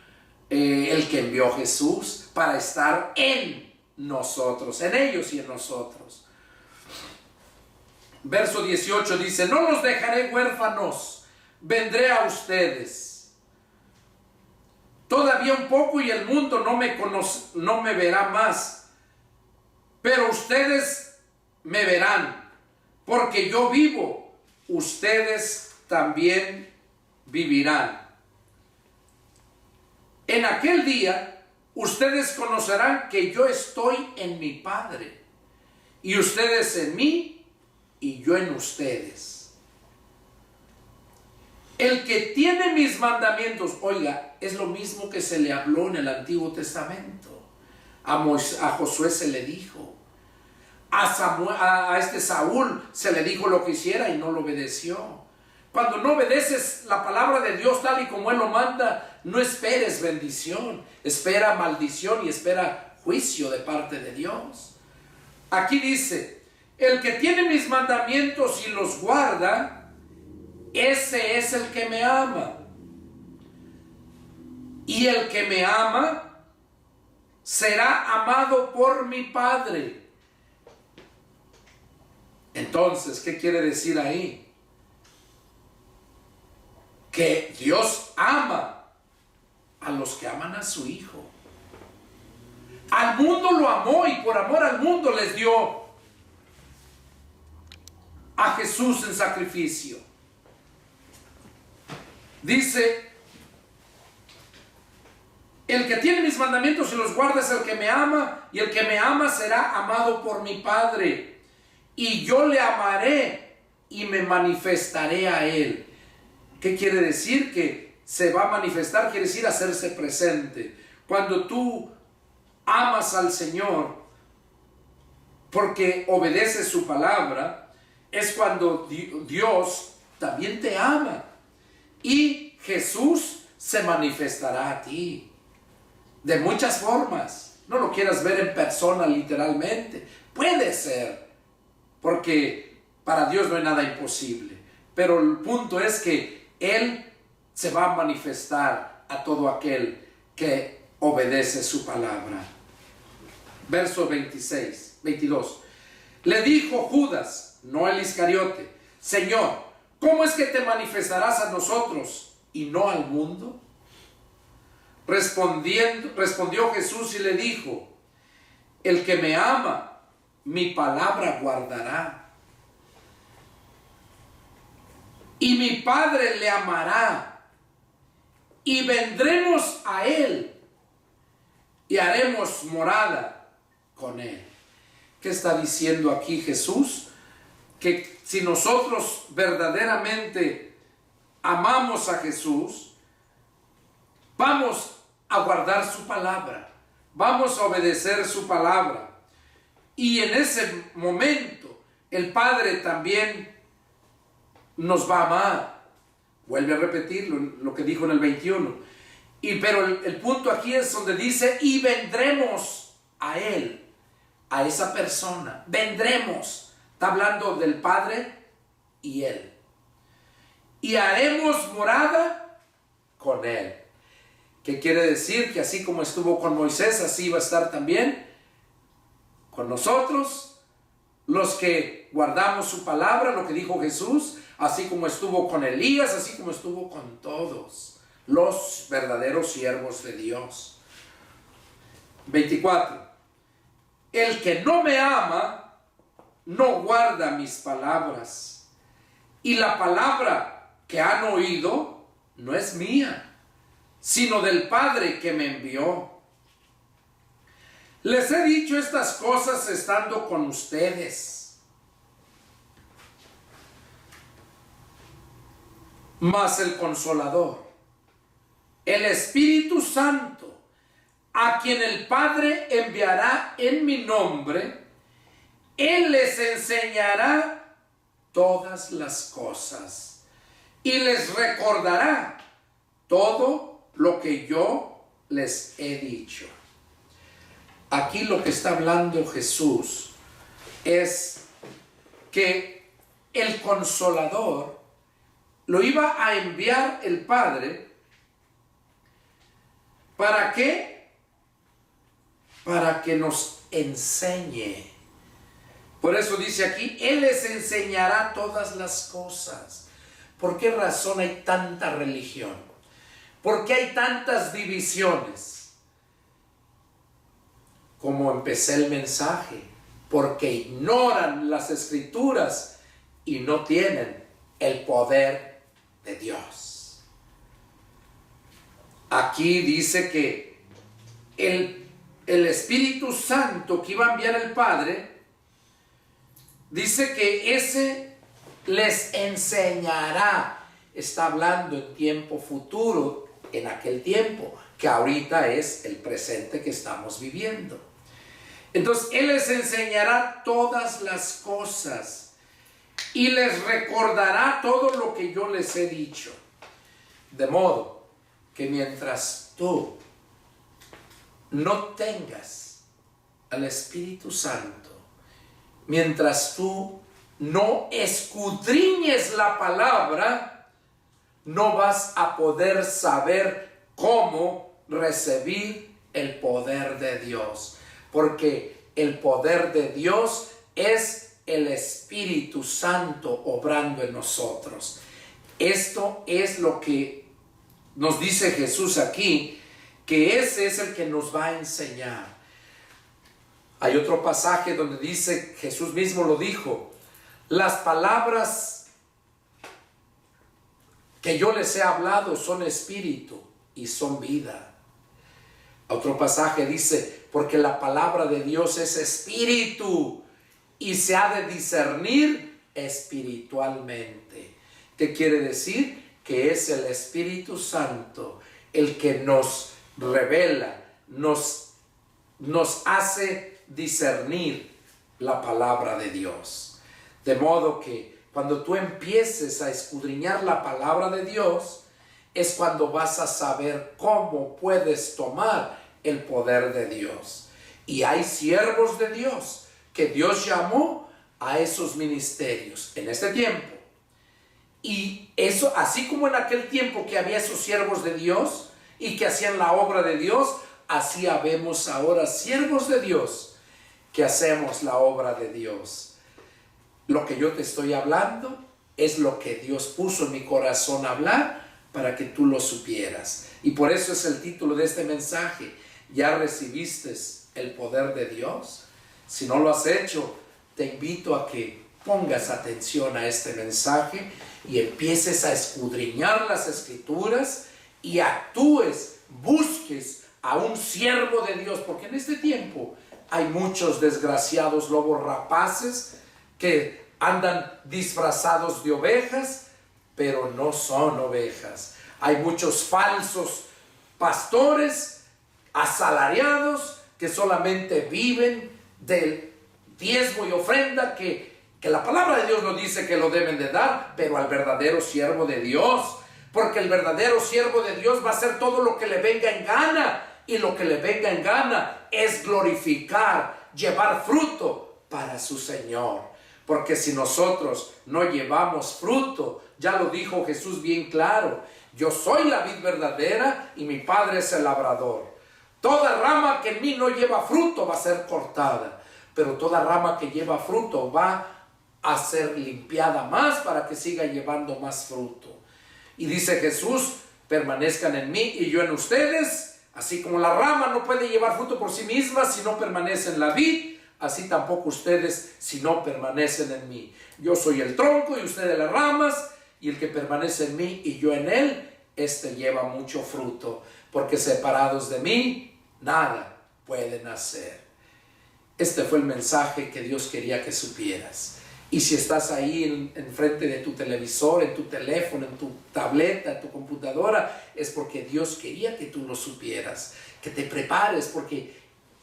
El que envió a Jesús para estar en nosotros, en ellos y en nosotros. Verso 18 dice, no los dejaré huérfanos, vendré a ustedes. Todavía un poco y el mundo no me verá más, pero ustedes me verán, porque yo vivo, ustedes también vivirán. En aquel día ustedes conocerán que yo estoy en mi Padre, y ustedes en mí, y yo en ustedes. El que tiene mis mandamientos, oiga, es lo mismo que se le habló en el Antiguo Testamento. A Josué se le dijo, a este Saúl se le dijo lo que hiciera y no lo obedeció. Cuando no obedeces la palabra de Dios tal y como Él lo manda, no esperes bendición, espera maldición y espera juicio de parte de Dios. Aquí dice, el que tiene mis mandamientos y los guarda, ese es el que me ama. Y el que me ama será amado por mi Padre. Entonces, ¿qué quiere decir ahí? Que Dios ama a los que aman a su Hijo. Al mundo lo amó y por amor al mundo les dio a Jesús en sacrificio. Dice, el que tiene mis mandamientos y los guarda es el que me ama, y el que me ama será amado por mi Padre, y yo le amaré y me manifestaré a él. ¿Qué quiere decir? Que se va a manifestar, quiere decir hacerse presente. Cuando tú amas al Señor porque obedeces su palabra, es cuando Dios también te ama. Y Jesús se manifestará a ti de muchas formas. No lo quieras ver en persona literalmente. Puede ser, porque para Dios no hay nada imposible. Pero el punto es que Él se va a manifestar a todo aquel que obedece su palabra. Verso 22. Le dijo Judas, no el Iscariote, Señor, ¿cómo es que te manifestarás a nosotros y no al mundo? Respondió Jesús y le dijo, el que me ama, mi palabra guardará. Y mi Padre le amará, y vendremos a él, y haremos morada con él. ¿Qué está diciendo aquí Jesús? Que si nosotros verdaderamente amamos a Jesús, vamos a guardar su palabra, vamos a obedecer su palabra. Y en ese momento el Padre también nos va a amar. Vuelve a repetir lo que dijo en el 21. Pero el punto aquí es donde dice, y vendremos a él, a esa persona. Vendremos. Está hablando del Padre y él. Y haremos morada con él. ¿Qué quiere decir? Que así como estuvo con Moisés, así va a estar también con nosotros, los que guardamos su palabra, lo que dijo Jesús, así como estuvo con Elías, así como estuvo con todos los verdaderos siervos de Dios. 24. El que no me ama, no guarda mis palabras, y la palabra que han oído no es mía, sino del Padre que me envió. Les he dicho estas cosas estando con ustedes. Mas el Consolador, el Espíritu Santo, a quien el Padre enviará en mi nombre, Él les enseñará todas las cosas y les recordará todo lo que yo les he dicho. Aquí lo que está hablando Jesús es que el Consolador lo iba a enviar el Padre. ¿Para qué? Para que nos enseñe. Por eso dice aquí, Él les enseñará todas las cosas. ¿Por qué razón hay tanta religión? ¿Por qué hay tantas divisiones? Como empecé el mensaje, porque ignoran las Escrituras y no tienen el poder de Dios. Aquí dice que el Espíritu Santo que iba a enviar el Padre, dice que ese les enseñará. Está hablando en tiempo futuro, en aquel tiempo, que ahorita es el presente que estamos viviendo. Entonces, Él les enseñará todas las cosas y les recordará todo lo que yo les he dicho. De modo que mientras tú no tengas al Espíritu Santo, mientras tú no escudriñes la palabra, no vas a poder saber cómo recibir el poder de Dios. Porque el poder de Dios es el Espíritu Santo obrando en nosotros. Esto es lo que nos dice Jesús aquí, que ese es el que nos va a enseñar. Hay otro pasaje donde dice, Jesús mismo lo dijo, las palabras que yo les he hablado son espíritu y son vida. Otro pasaje dice, porque la palabra de Dios es espíritu y se ha de discernir espiritualmente. ¿Qué quiere decir? Que es el Espíritu Santo el que nos revela, nos hace discernir la palabra de Dios. De modo que cuando tú empieces a escudriñar la palabra de Dios, es cuando vas a saber cómo puedes tomar el poder de Dios. Y hay siervos de Dios que Dios llamó a esos ministerios en este tiempo. Y eso, así como en aquel tiempo que había esos siervos de Dios y que hacían la obra de Dios, así habemos ahora siervos de Dios que hacemos la obra de Dios. Lo que yo te estoy hablando es lo que Dios puso en mi corazón hablar para que tú lo supieras. Y por eso es el título de este mensaje. ¿Ya recibiste el poder de Dios? Si no lo has hecho, te invito a que pongas atención a este mensaje y empieces a escudriñar las Escrituras y actúes, busques a un siervo de Dios, porque en este tiempo hay muchos desgraciados lobos rapaces que andan disfrazados de ovejas, pero no son ovejas. Hay muchos falsos pastores asalariados que solamente viven del diezmo y ofrenda que la palabra de Dios nos dice que lo deben de dar, pero al verdadero siervo de Dios, porque el verdadero siervo de Dios va a hacer todo lo que le venga en gana, y lo que le venga en gana es glorificar, llevar fruto para su Señor. Porque si nosotros no llevamos fruto, ya lo dijo Jesús bien claro, yo soy la vid verdadera y mi Padre es el labrador. Toda rama que en mí no lleva fruto va a ser cortada, pero toda rama que lleva fruto va a ser limpiada más para que siga llevando más fruto. Y dice Jesús, permanezcan en mí y yo en ustedes, así como la rama no puede llevar fruto por sí misma si no permanece en la vid, así tampoco ustedes si no permanecen en mí. Yo soy el tronco y ustedes las ramas, y el que permanece en mí y yo en él, este lleva mucho fruto, porque separados de mí, nada pueden hacer. Este fue el mensaje que Dios quería que supieras. Y si estás ahí enfrente de tu televisor, en tu teléfono, en tu tableta, en tu computadora, es porque Dios quería que tú lo supieras, que te prepares, porque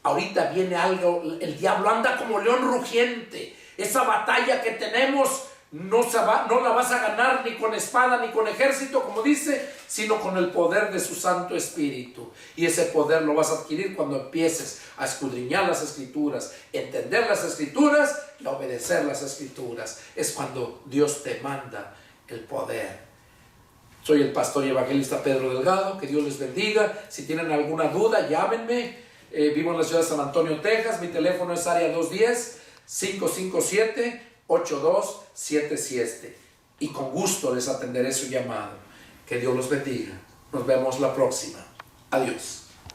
ahorita viene algo, el diablo anda como león rugiente. Esa batalla que tenemos no la vas a ganar ni con espada ni con ejército, como dice, sino con el poder de su Santo Espíritu. Y ese poder lo vas a adquirir cuando empieces a escudriñar las Escrituras, entender las Escrituras y a obedecer las Escrituras. Es cuando Dios te manda el poder. Soy el pastor y evangelista Pedro Delgado. Que Dios les bendiga. Si tienen alguna duda, llámenme. Vivo en la ciudad de San Antonio, Texas. Mi teléfono es área 210-557-8277. Y con gusto les atenderé su llamado. Que Dios los bendiga. Nos vemos la próxima. Adiós.